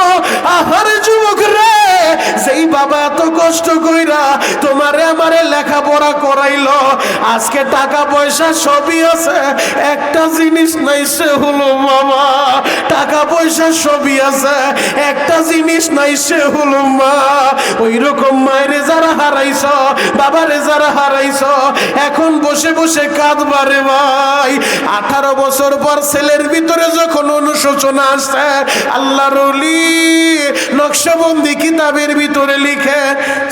আহারে যুবক রে, যেই বাবা এত কষ্ট কইরা তোমারে আমারে লেখাপড়া করাইলো, আজকে টাকা পয়সা সবই আছে, একটা জিনিস নাই, সে হলো বাবা। টাকা পয়সা সবই আছে, একটা জিনিস নাই, সে হলো মা। ওই রকম মায়েরে যারা হারাইছ, বাবারে যারা হারাইছ, এখন বসে বসে কাঁদবারে ভাই। 18 বছর পর ছেলের ভিতরে যখন অনুশোচনা আসছে, আল্লাহর ওলি নকশবন্দি কিতাবের ভিতরে লিখে,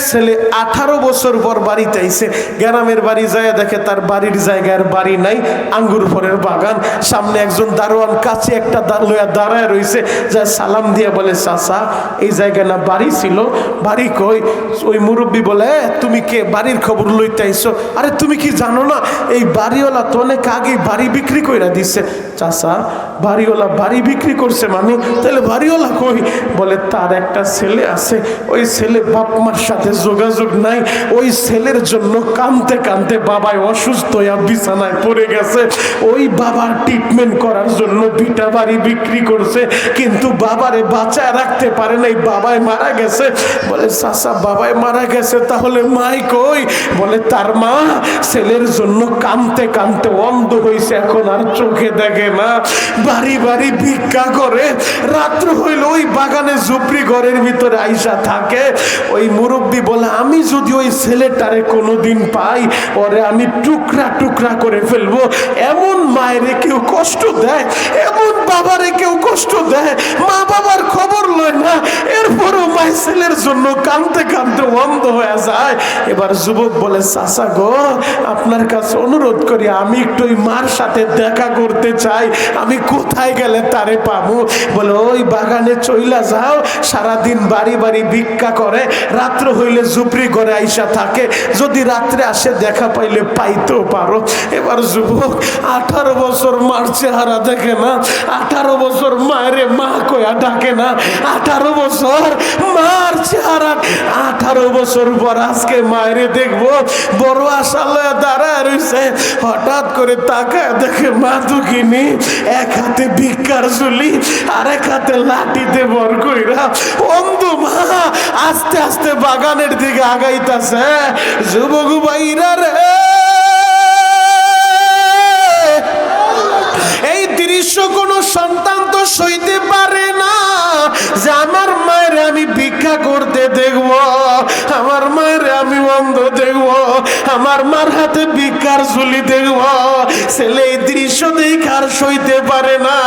ছেলে 18 বছর পর বাড়িতে আইছে, গ্রামের বাড়ি যায় দেখে তার বাড়ির জায়গার বাড়ি নাই, আঙ্গুর ফলের বাগান, সামনে একজন দারোয়ান কাছে একটা লইয়া দাঁড়ায় রইছে, যা সালাম দিয়ে বলে, চাচা এই জায়গায় না বাড়ি ছিল? বাড়ি কই? ওই মুরব্বী বলে, তুমি কে, বাড়ির খবর লইতে আইছো? আরে তুমি কি জানো না এই বাড়িওয়ালা তো অনেক আগে বাড়ি বিক্রি কইরা দিচ্ছে। চাচা বাড়িওয়ালা বাড়ি বিক্রি করছে মানে? তাহলে বাড়িওয়ালা কই? বলে তার একটা ছেলে আছে, ওই ছেলে বাপ মার সাথে যোগাযোগ নাই, ওই ছেলের জন্য কাঁদতে কাঁদতে বাবাই অসুস্থ হইয়া বিছানায় পড়ে গেছে, ওই বাবার ট্রিটমেন্ট করার জন্য 2টা বাড়ি বিক্রি করছে, কিন্তু বাবারে বাঁচায় রাখতে পারে নাই, বাবাই মারা গেছে। বলে চাচা বাবাই মারা গেছে, তাহলে মাই কই? বলে তার মা ছেলের জন্য কাঁদতে কাঁদতে অন্ধ হইছে, এখন আর চোখে দেখে না, বাড়ি বাড়ি ভিক্ষা করে, রাত্র হইল ওই বাগানে ঝুপড়ি ঘরের ভিতরে আইসা থাকে। ওই মুরব্বী বলে, আমি যদি ওই ছেলেটারে কোনোদিন পাই, ওরে আমি টুকরা টুকরা করে ফেলবো। এমন মায়েরে কেউ কষ্ট দেয়, এমন বাবারে কেউ কষ্ট দেয়, মা বাবার খবর লয় না, এরপরও মায়ের ছেলের জন্য কাঁদতে কাঁদতে অন্ধ হয়ে যায়। এবার যুবক বলে, চাচা গো আপনার কাছে অনুরোধ করি, আমি একটু ওই মার সাথে দেখা করতে চাই, আমি কোথায় গেলে তারে পাবো? বলে ওই বাগানে চইলা যাও, সারাদিন বাড়ি বাড়ি ভিক্ষা করে, রাত্র হইলে ঝুপড়ি ঘরে আইসা থাকে, যদি রাত্রে আসে দেখা পাইলে পাইতেও পারো। এবার যুবক 18 বছর মার চেহারা দেখে না, 18 বছর মায়ের মা কয়া ডাকে না, 18 বছর মার চেহারা, 18 বছর পর আজকে মায়ের দেখবো, বড় আশা লয়া দাঁড়ায় রয়েছে, হঠাৎ করে তাকায় দেখে মা দুঃখিনী, এক হাতে ভিক্ষার ঝুলি আর এক হাতে লাঠিতে বর কইরা অন্ধ মা আস্তে আস্তে বাগানের দিকে আগাইতাছে। যুবক ভাইরা রে, এই দৃশ্য কোন সন্তান তো সইতে পারে না যে আমার মায়ের আমি ভিক্ষা করতে দেখব, আমার মায়ের আমি অন্ধ দেখব, আমার মার হাতে ভিক্ষার ঝুলি দেখব। ছেলে এই দৃশ্য দেখে আর সইতে পারে না,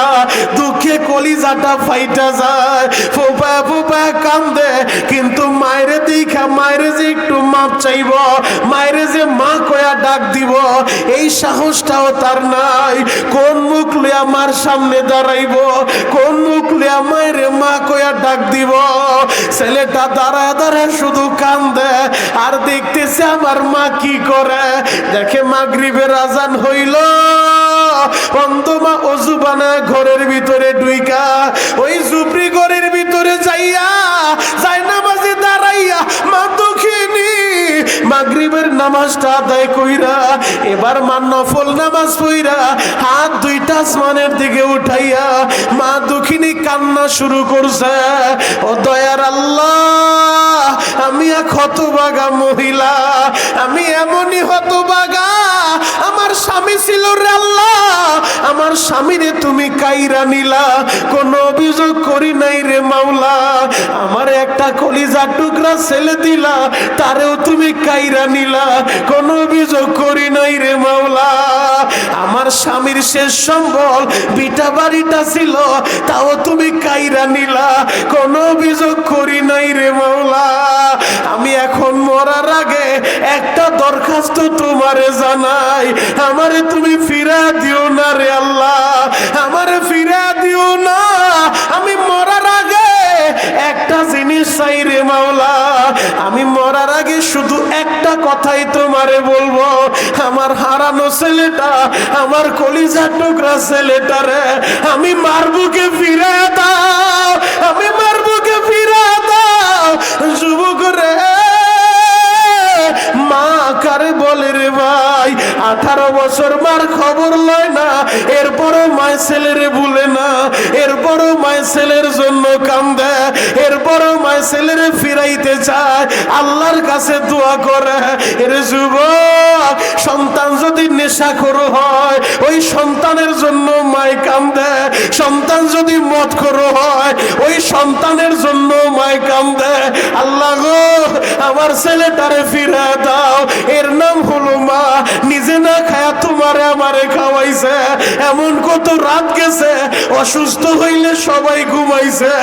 দুঃখে কলিজাটা ফাইটা যায়, ফোপায় ফোপায় কান্দে, কিন্তু মায়েরে দেখা মায়েরে যে একটু মাপ চাইব, মায়েরে যে মা কয়া ডাক দিব, এই সাহসটাও তার নাই। কোন মুখ লইয়া আমার সামনে দাঁড়াইব, কোন মুখ লইয়া মায়ের মা কয়া ডাক দিব? ছেলেটা দাঁড়ায় দাঁড়ায় শুধু কান্দে আর দেখতেছে আমার মা কি করে। দেখে মাগরিবের আজান হইল, অন্ধ মা অজু বানায় ঘরের ভিতরে ঢুইকা, ওই ঝুপড়ি ঘরের ভিতরে যাইয়া যাই নামাজে দাঁড়াইয়া মা দুঃখিনী মাগরিবের নামাজটা আদায় কইরা, এবার মা নফল নামাজ পইরা হাত 2টা আসমানের দিকে উঠাইয়া মা দুঃখিনী কান্না শুরু করছে। ও দয়ার আল্লাহ, আমি এক হতভাগা মহিলা, আমি এমনই হতভাগা, আমার স্বামী ছিল রে আল্লাহ, আমার স্বামীরে তুমি কাইরা নিলা, কোন অভিযোগ করি নাই রে মাওলা। আমার একটা কলিজার টুকরা ছেলে দিলা, তারেও তুমি কাইরা নিলা, কোন অভিযোগ করি নাই রে মাওলা। আমার স্বামীর শেষ সম্বল বিটা বাড়িটা ছিল, তাও তুমি কাইরা নিলা, কোন অভিযোগ করি নাই রে মাওলা। আমি এখন মরার আগে একটা দরখাস্ত তোমারে জানাই, আমারে তুমি ফিরা দিও না রে আল্লাহ, আমারে ফিরা দিও না। আমি মরার আগে একটা জিনিস চাই রে মাওলা, আমি মরার আগে শুধু একটা কথাই তোমারে বলবো, আমার হারানো ছেলেটা, আমার কলিজার টুকরা ছেলেটারে আমি মারবুকে ফিরা দাও, আমি মারবুকে ফিরা দাও। যুবক রে, মা কারে বলে রে ভাই, 18 বছর মার খবর লয় না, এরপরও মায় ছেলেরে ভুলে না, এরপরও মায় ছেলের জন্য কান্দে, এরপরও মায় ছেলেরে ফিরাইতে চায়, আল্লাহর কাছে দোয়া করে। এর যুবক, সন্তান যদি নেশাখোর হয়, ওই সন্তানের জন্য মায় কান্দে, সন্তান যদি মদখোর হয়, ওই সন্তানের জন্য মায় কান্দে। আল্লাহ গো, আমার ছেলেটারে ফিরে দাও, এর নাম হলো মা, নিজে না খায়া তোমারে আমারে খাওয়াইছে। এমন কত রাত গেছে, অসুস্থ হইলে সবাই ঘুমাইছে,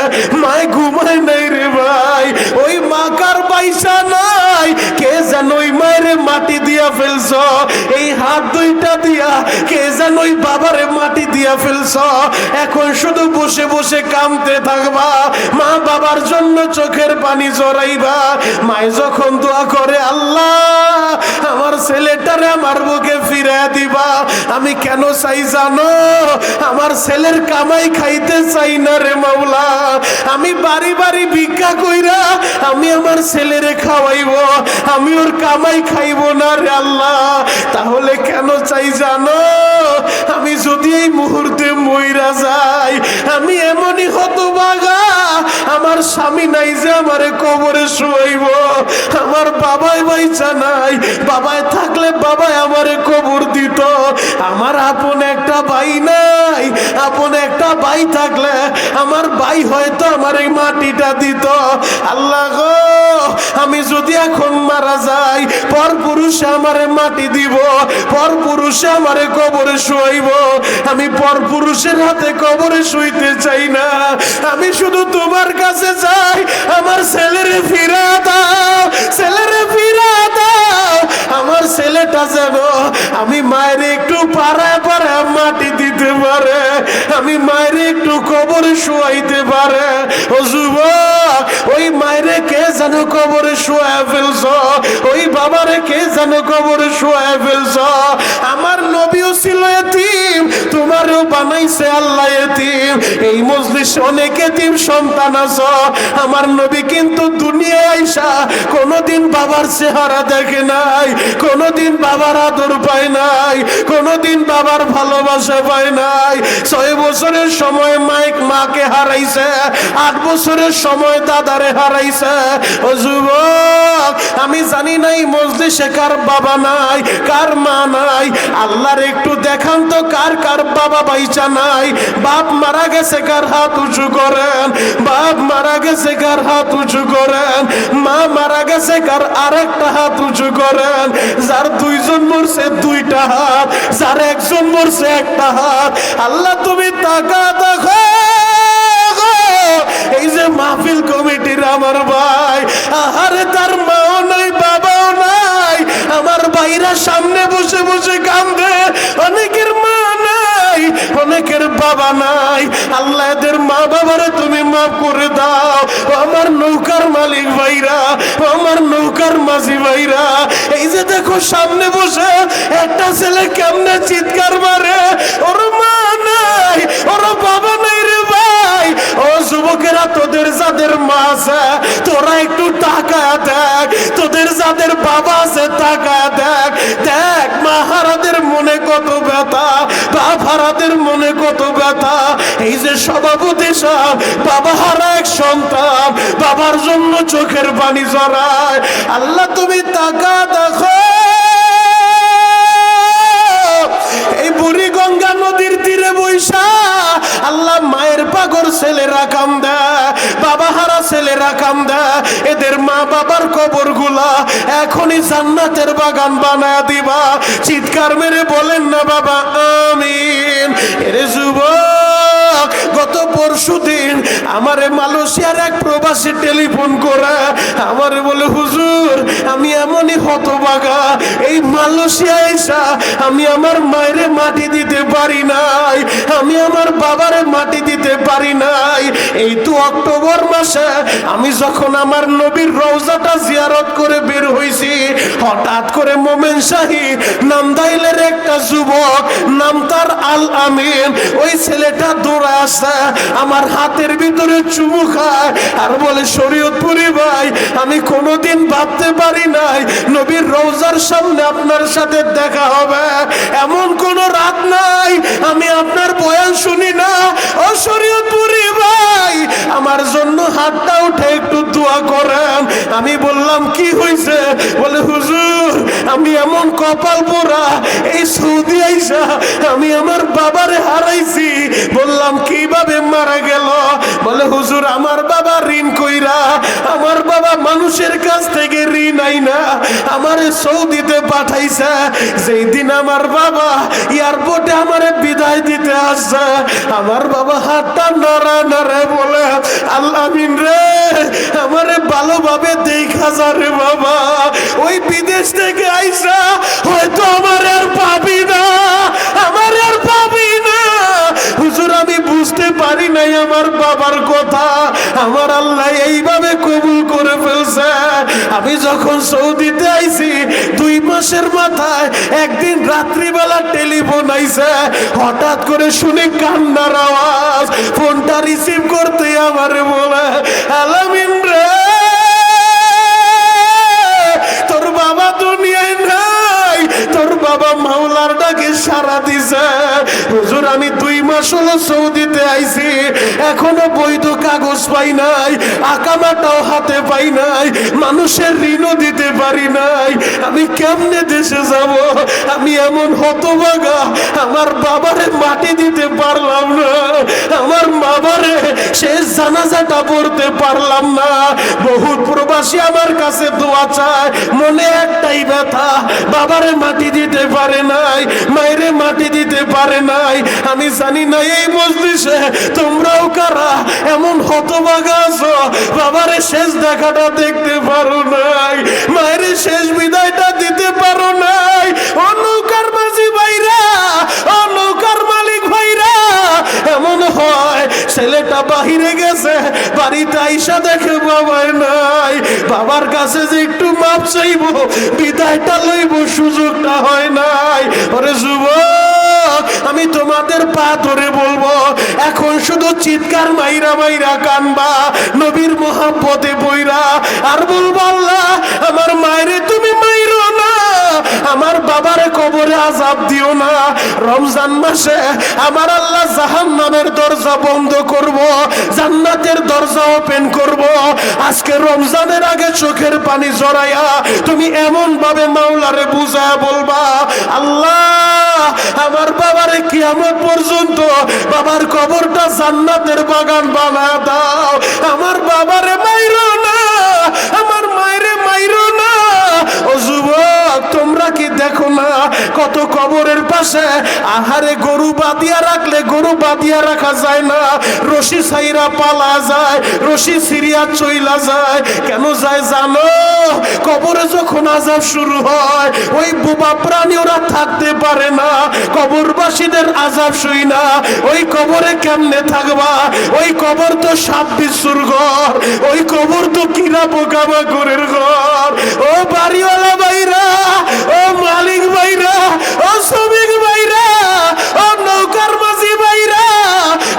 মায় ঘুমায় নাই রে ভাই। ওই মা কার পয়সা নাই, কে যেন ওই মায়ের মাটি দিয়া ফেলছ, এই হাত দুইটা দিয়া কে যেন ওই বাবারে মাটি দিয়া ফেলছ। এখন শুধু বসে বসে কামতে থাকবা, মা বাবার জন্য চোখের পানি জড়াইবা। মায় যখন দোয়া করে, আল্লাহ আমার ছেলেটারে আমার বুকে ফিরে দিবা, আমি কেন চাই জানো? আমার ছেলের কামাই খাইতে চাই না রে মাওলা, আমি বাড়ি বাড়ি ভিক্ষা কইরা আমি আমার ছেলেরে খাওয়াইবো, আমি ওর কামাই খাইবো না রে আল্লাহ। তাহলে কেন চাই জানো? আমি যদি এই মুহূর্তে মইরা যাই, আমি এমনই হতভাগা, আমার স্বামী নাই যে আমারে কবরে শুয়াইব, আমার বাবাই বাইচা নাই, বাবাই থাকলে বাবাই আমারে কবর দিত, আমার আপন একটা ভাই নাই, আপন একটা ভাই থাকলে আমার ভাই হয়তো আমার এই মাটিটা দিত। আল্লাহ গো, আমি যদি এখন মারা যাই, পর পুরুষে আমারে মাটি দিব, পর পুরুষে আমারে কবরে শুয়াইব, আমি পর পুরুষের হাতে কবরে শুইতে চাই না। আমি শুধু তোমার কাছে চাই, আমার ছেলেরে ফিরা দাও, ছেলেরে ফিরা দাও। আমার ছেলেটা যেন আমি মায়ের একটু পাড়ায় পাড়ায় মাটি দিতে পারে, আমি মায়ের একটু কবরে শুয়াইতে পারে। ও যুবক, ওই মায়েরে কে যেন কবরে শুয়ায় ফেলছ, ওই বাবারে কে যেন কবরে শুয়ায় ফেলছ। আমার নবীও ছিল এতিম, তোমারও বানাইছে আল্লাহ এতিম। এই মজলিসে অনেক এতিম সন্তান আছো, আমার নবী কিন্তু দুনিয়ায় আইসা কোনোদিন বাবার চেহারা দেখে নাই, কোনোদিন বাবার আদর পায় নাই, কোনোদিন বাবার ভালোবাসা পায় নাই। 6 বছরের সময় মাকে হারাইছে, 8 বছরের সময় দাদারে হারাইছে। ও যুবক, আমি জানি না এই মজলিসে কার বাবা নাই, কার মা নাই, আল্লাহর একটু দেখান তো কার কার বাবা বাইচা নাই। বাপ মারা গেছে কার হাত উঁচু করেন, বাপ মারা গেছে কার হাত উঁচু করেন, মা মারা গেছে কার আরেকটা হাত উঁচু করেন। যার 2 জন মরছে 2টা হাত, যার 1 জন মরছে 1টা হাত। আল্লাহ তুমি তাকা দেখো, এই যে মাহফিল কমিটির আমার ভাই, আহারে তার মাও নাই বাবাও নাই, আমার ভাইরা সামনে বসে বসে কান্দে, অনেকের মা নাই, অনেকের বাবা নাই। আল্লাহ এদের মা বাবারে তুমি মাফ করে দাও। আমার নৌকার মালিক ভাইরা, আমার নৌকার মাঝি ভাইরা, এই যে দেখো সামনে বসে একটা ছেলে কেমনে চিৎকার মারে, ওর মা নাই, ওর বাবা নাই রে ভাই। ও যুবকেরা, তোদের যাদের মা আছে তোরা একটু তাকায় দেখ, তোদের যাদের বাবা আছে তাকায় দেখ, দেখ মা হারাদের মনে কত ব্যথা, বাপ হারাদের মনে কত ব্যথা। এই যে সভাপতি সাহেব, বাবা হারা এক সন্তান, বাবার জন্য চোখের পানি জড়ায়। আল্লাহ তুমি তাকা দেখো, বুড়ি গঙ্গা নদীর তীরে বৈশা আল্লাহ মায়ের পাগল ছেলেরা কান্দে, বাবা হারা ছেলেরা কান্দে। এদের মা বাবার কবরগুলা এখনই জান্নাতের বাগান বানায় দিবা। চিৎকার মেরে বলেন না বাবা আমিন। এরে যুবক, গত পরশুদিন আমারে মালয়েশিয়ার এক প্রবাসী টেলিফোন করে আমারে বলে, হুজুর আমি এমনই হতভাগা, এই মালয়েশিয়া এসা আমি আমার মায়ের মাটি দিতে পারি নাই, আমি আমার বাবারে মাটি দিতে পারি নাই। এই তো অক্টোবর মাসে আমি যখন আমার নবীর রওজাটা জিয়ারত করে বের হইছি, হঠাৎ করে মোমেন শাহী নামদাইলের একটা যুবক, নাম তার আল আমিন, ওই ছেলেটা দৌড়ে আসে আমার হাতের ভিতরে চুমু খায় আর বলে, শরীয়তপুরি ভাই আমি কোনোদিন ভাবতে পারি নাই নবীর রওজার সামনে আপনার সাথে দেখা হবে। এমন কোন রাত নাই আমি আপনার বয়ান শুনি না। ও শরীয়তপুরি ভাই আমার জন্য হাতটা উঠে একটু দোয়া করেন। আমি বললাম কি হয়েছে? বলে, হুজুর আমি এমন কপাল পোড়া, এই সৌদি আইসা আমি আমার বাবারে হারাইছি। বললাম কিভাবে মারা গেল? বলে, হুজুর আমার বাবা ঋণ কইরা, আমার বাবা মানুষের কাছ থেকে ঋণ আইনা আমারে সৌদিতে পাঠাইছে। যেই দিন আমার বাবা এয়ারপোর্টে আমারে বিদায় দিতে আসছে, আমার বাবা হাতটা নাড়া নাড়ে বলে, আল্লাহ আমিন রে আমারে ভালোভাবে দেখা যা রে বাবা, ওই বিদেশ থেকে আইসা হয়তো আমার আর পাবি না, আমার আর পাবি না। হুজুর আমি বুঝতে পারি নাই আমার বাবার কথা, আমার আল্লাহ এইভাবে কবুল করে ফেলছে। আমি যখন সৌদিতে আইছি 2 মাসের মাথায় একদিন রাত্রিবেলা টেলিফোন আইছে, হঠাৎ করে শুনে কান্নার আওয়াজ, ফোনটা রিসিভ করতে আমারে বলে, আলামিন রে তোর বাবা দুনিয়ায় নাই, তোর বাবা মাওলার ডাকে সারা দিছে। হুজুর আমি 2 মাস হলো সৌদিতে আইছি, এখনো বৈধ কাগজ পাই নাই, আকামাটাও হাতে পাই নাই, মানুষের ঋণও দিতে পারি নাই, আমি কেমনে দেশে যাব? আমি এমন হতভাগা, আমার বাবারে মাটি দিতে পারলাম না, আমার বাবারে শেষ জানাজাটা পড়তে পারলাম না। বহুত প্রবাসী আমার কাছে দোয়া চায়, মনে একটাই ব্যথা, বাবারে মাটি দিতে পারে নাই, মায়েরে মাটি দিতে পারে নাই। আমি জানি না এই মজলিসে তোমরাও কারা এমন হতভাগা আছো, বাবারে শেষ দেখাটা দেখতে পারো নাই, মায়ের শেষ বিদায়টা দিতে পারো নাই। ও নৌকার মাঝি ভাইরা, ও নৌকার মালিক ভাইরা, এমন হয় ছেলেটা বাহিরে গেছে, বাড়িতে আইসা দেখে বাবাই নাই, বাবার কাছে যে একটু মাপ চাইবো, বিদায়টা লইব, সুযোগটা হয় নাই। ওরে যুবক আমি তোমাদের পা ধরে বলবো, এখন শুধু চিৎকার মাইরা মাইরা কানবা, নবীর মোহাব্বতে বইরা, আর বলবো আল্লাহ আমার মায়েরে তুমি মাইরো না, আমার বাবারে কবরে আযাব দিও না। রমজান মাসে আমার আল্লাহ জাহান্নামের দরজা বন্ধ করব, জান্নাতের দরজা ওপেন করব। আজকে রমজানের আগে চোখের পানি জড়াইয়া তুমি এমন ভাবে মাওলারে বুঝায়া বলবা, আল্লাহ আমার বাবারে কিয়ামত পর্যন্ত বাবার কবরটা জান্নাতের বাগান বানায় দাও, আমার বাবারে মাইরো না, আমার মায়েরে মাইরো না। ও যুবক তোমরা কি দেখো না কত কবরের পাশে আহারে গরু বাঁধিয়া রাখলে গরু বাঁধিয়া রাখা যায় না, রশি ছাইরা পালা যায়, রশি সিরিয়া চইলা যায়। কেন যায় জানো? কবরে যখন আযাব শুরু হয় ওই বোবা প্রাণী ওরা থাকতে পারে না, কবরবাসীদের আযাব শুই না, ওই কবরে কেমনে থাকবা? ওই কবর তো সাপ বিচ্ছুর ঘর, ওই কবর তো কিরা পোকামাকড়ের ঘর। ও বাড়িওয়ালা ভাইরা, ও মালিক ভাইরা, ও শ্রমিক ভাইরা, ও নৌকার মাঝি ভাইরা,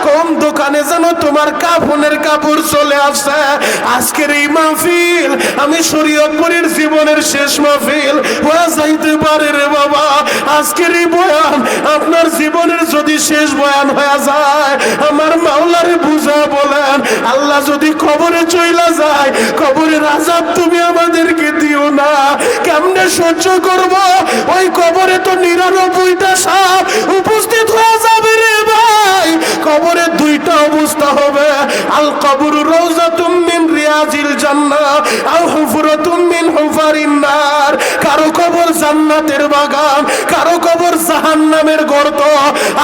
কোন দোকানে যেন তোমার কাফনের কাপড় চলে আসে। আজকের এই মাহফিল আমি শরীয়তপুরের জীবনের শেষ মাহফিল হয়ে যাইতে পারে রে বাবা। আজকের এই বয়ান আপনার জীবনের যদি শেষ বয়ান হয়ে যায়, আমার মাওলারে বুঝা বলেন, আল্লাহ যদি কবরে চইলা যায়, কবরের আযাব তুমি আমাদেরকে দিও না। কেমনে সহ্য করব? ওই কবরে তো 99টা সাপ উপস্থিত হয়ে যাবে রে ভাই। কবরে দুইটা অবস্থা হবে, আল কবরু রাউযাতুম মিন রিয়াজিল জান্নাহ আও হুফরাতুম মিন হুফারিন নার। কারো কবর জান্নাতের বাগান, কারো কবর জাহান্নামের গর্ত,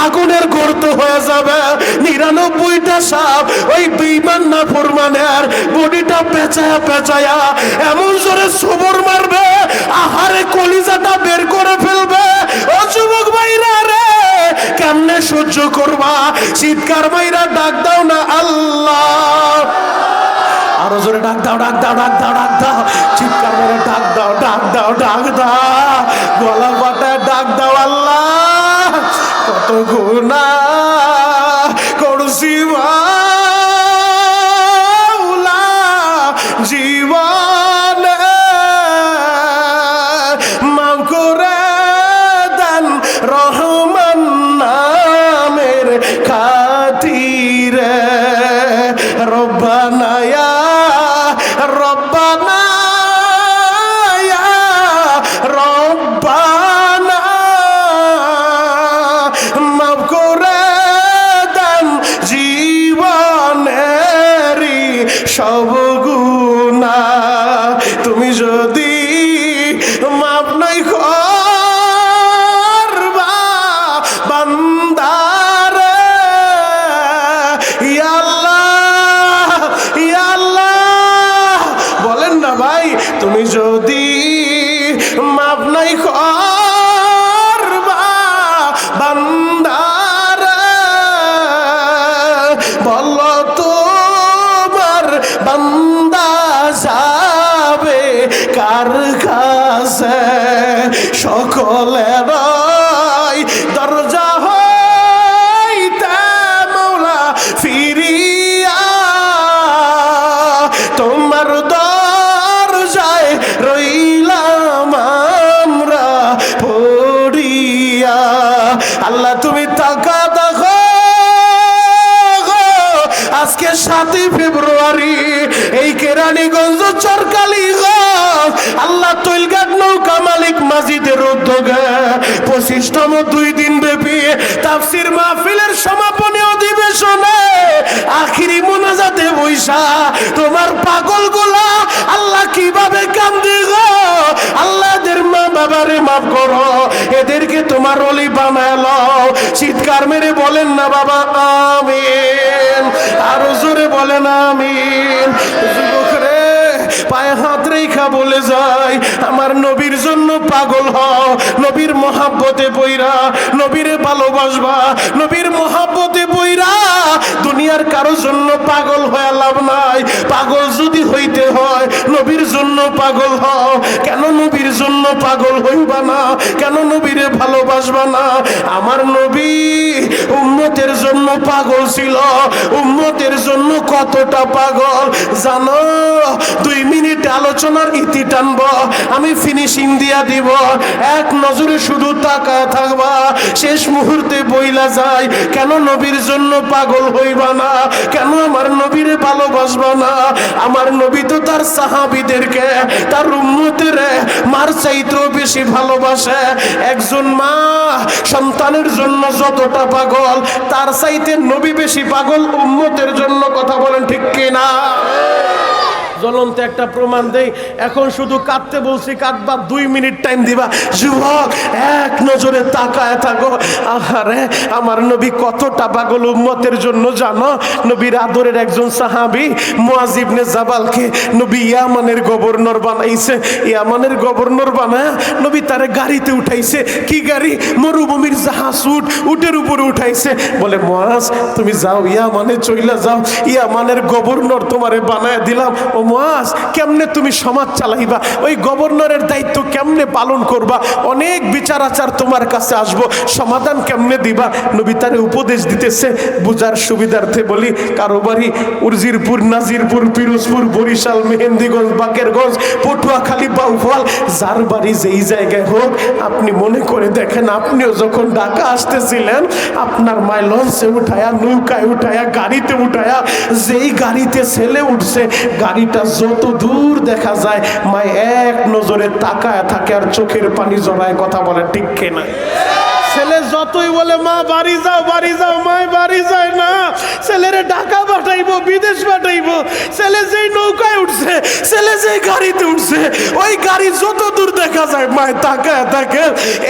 আগুনের গর্ত হয়ে যাবে। 99টা সাপ ওই বেঈমান নাফরমানের বডিটা পেঁচায়া পেঁচায়া এমন জোরে সবর মারবে, আহারে কলিজাটা বের করে ফেলবে। ও যুবক ভাইরা রে, কেমনে সহ্য করবা? চিৎকার মাইরা ডাক দাও না আল্লাহ। আরো জোরে ডাক দাও, ডাক দাও, ডাক দাও, ডাক দাও। চিৎকার মেরে ডাক দাও, ডাক দাও, ডাক দাও। গলা ফাটায় ডাক দাও, আল্লাহ কত গুনাহ করছি মাওলা জীবনে, মাফ করে দেন রহমান নামের খাতিরে। রব্বানা ইয়া রব্বানা ইয়া রব্বানা, মাফ করে দেন জীবনেরই সব গুনাহ। তুমি যদি মাফ নাই করবা বান্দারে, ইয়া আল্লাহ, ইয়া আল্লাহ বলেন না ভাই। তুমি যদি মাফ নাই করবা বান্দারে, বলো তোমার বান্দা যাবে কার কাছে? সকলের দরজা হইতে মৌলা ফিরিয়া তোমার দরজায় রইলাম আমরা পড়িয়া। আল্লাহ তুমি তাকা দেখো, আজকে 7ই ফেব্রুয়ারি এই কেরানীগঞ্জ চরকালীগঞ্জ আল্লাহ তৈলঘাট নৌকা মালিক মাজিদের উদ্যোগে 25তম 2 দিন ব্যাপী তাফসীর মাহফিলের সমাপনী অধিবেশনে আখিরি মোনাজাতে বৈশা তোমার পাগলগুলা আল্লাহ কিভাবে কান্দে গো। আল্লাহ এদের মা বাবারে মাফ করো, এদেরকে তোমার ওলি বানায় লও। চিৎকার মেরে বলেন না বাবা আমিন। আরো জোরে বলেন আমিন। যুবক রে, পায়ে হাত রেখা বলে যায়, আমার নবীর জন্য পাগল হও। নবীর মহাব্বতে বইরা নবীরে ভালোবাসবা, নবীর মহাব্বতে বইরা দুনিয়ার কারো জন্য পাগল হয়ে লাভ নাই। পাগল যদি হইতে হয় নবীর জন্য পাগল হও। কেন নবীর জন্য পাগল হইবা না? কেন নবীরে ভালোবাসবা না? আমার নবী উম্মতের জন্য পাগল ছিল। উম্মতের জন্য কতটা পাগল জানো? 2 মিনিট আলোচনার ইতি টানবো, আমি ফিনিশিং দিয়া দিব। এক নজরে শুধু তাকায় থাকবা, শেষ মুহূর্তে বইলা যায় কেন নবীর জন্য পাগল হইবা না? কেন আমার নবীরে ভালোবাসবা না? আমার নবী তো তার সাহাবীদেরকে, তার উম্মতের মার চাইতেও বেশি ভালোবাসে। একজন মা সন্তানের জন্য যতটা পাগল, তার চাইতে নবী বেশি পাগল উম্মতের জন্য। কথা বলেন ঠিক কিনা? জ্বলন্ত একটা প্রমাণ দেই। এখন শুধু কাঁদতে বলছি, কাঁদবা 2 মিনিট টাইম দিবা। যুবক এক নজরে তাকায় থাকো। আহারে আমার নবী কতটা পাগল উম্মতের জন্য জানো? নবীর আদরের একজন সাহাবী মুআয ইবনে জাবালকে নবী ইয়ামানের গভর্নর বানাইছে। ইয়ামানের গভর্নর বানায় নবী তারে গাড়িতে উঠাইছে। কি গাড়ি? মরুভূমির জাহাজ, উটের উপরে উঠাইছে। বলে মুআয তুমি যাও ইয়ামানে চইলা যাও, ইয়ামানের গভর্নর তোমারে বানায় দিলাম। ও মুয়াজ কেমনে তুমি সমাজ চালাইবা, ওই গভর্নরের দায়িত্ব কেমনে পালন করবা, অনেক বিচার আচার তোমার কাছে আসবো, সমাধান কেমনে দিবা। নবী তারে উপদেশ দিতেছে। বুঝার সুবিধার্থে বলি, কারো বাড়ি উজিরপুর, নাজিরপুর, পিরোজপুর, বরিশাল, মেহেন্দিগঞ্জ, বাকেরগঞ্জ, পটুয়াখালী, বাউফল, যার বাড়ি যেই জায়গায় হোক, আপনি মনে করে দেখেন, আপনিও যখন ঢাকা আসতেছিলেন, আপনার মায় লঞ্চে উঠায়া, নৌকায় উঠায়া, গাড়িতে উঠায়া, যেই গাড়িতে ছেলে উঠছে, গাড়িটা যত দূর দেখা যায়, মায় এক নজরে তাকায় থাকে আর চোখের পানি জড়ায়। কথা বলে ঠিক কিনা? ছেলে যতই বলে মা বাড়ি যাও, বাড়ি যাও, মায় বাড়ি যায় না। ছেলেরে ঢাকা পাঠাইবো, বিদেশ পাঠাইবো, ছেলে যেই নৌকায় উঠছে, ছেলে যেই গাড়িতে উঠছে, ওই গাড়ি যত দূর দেখা যায়, মায় তাকায় থাকে।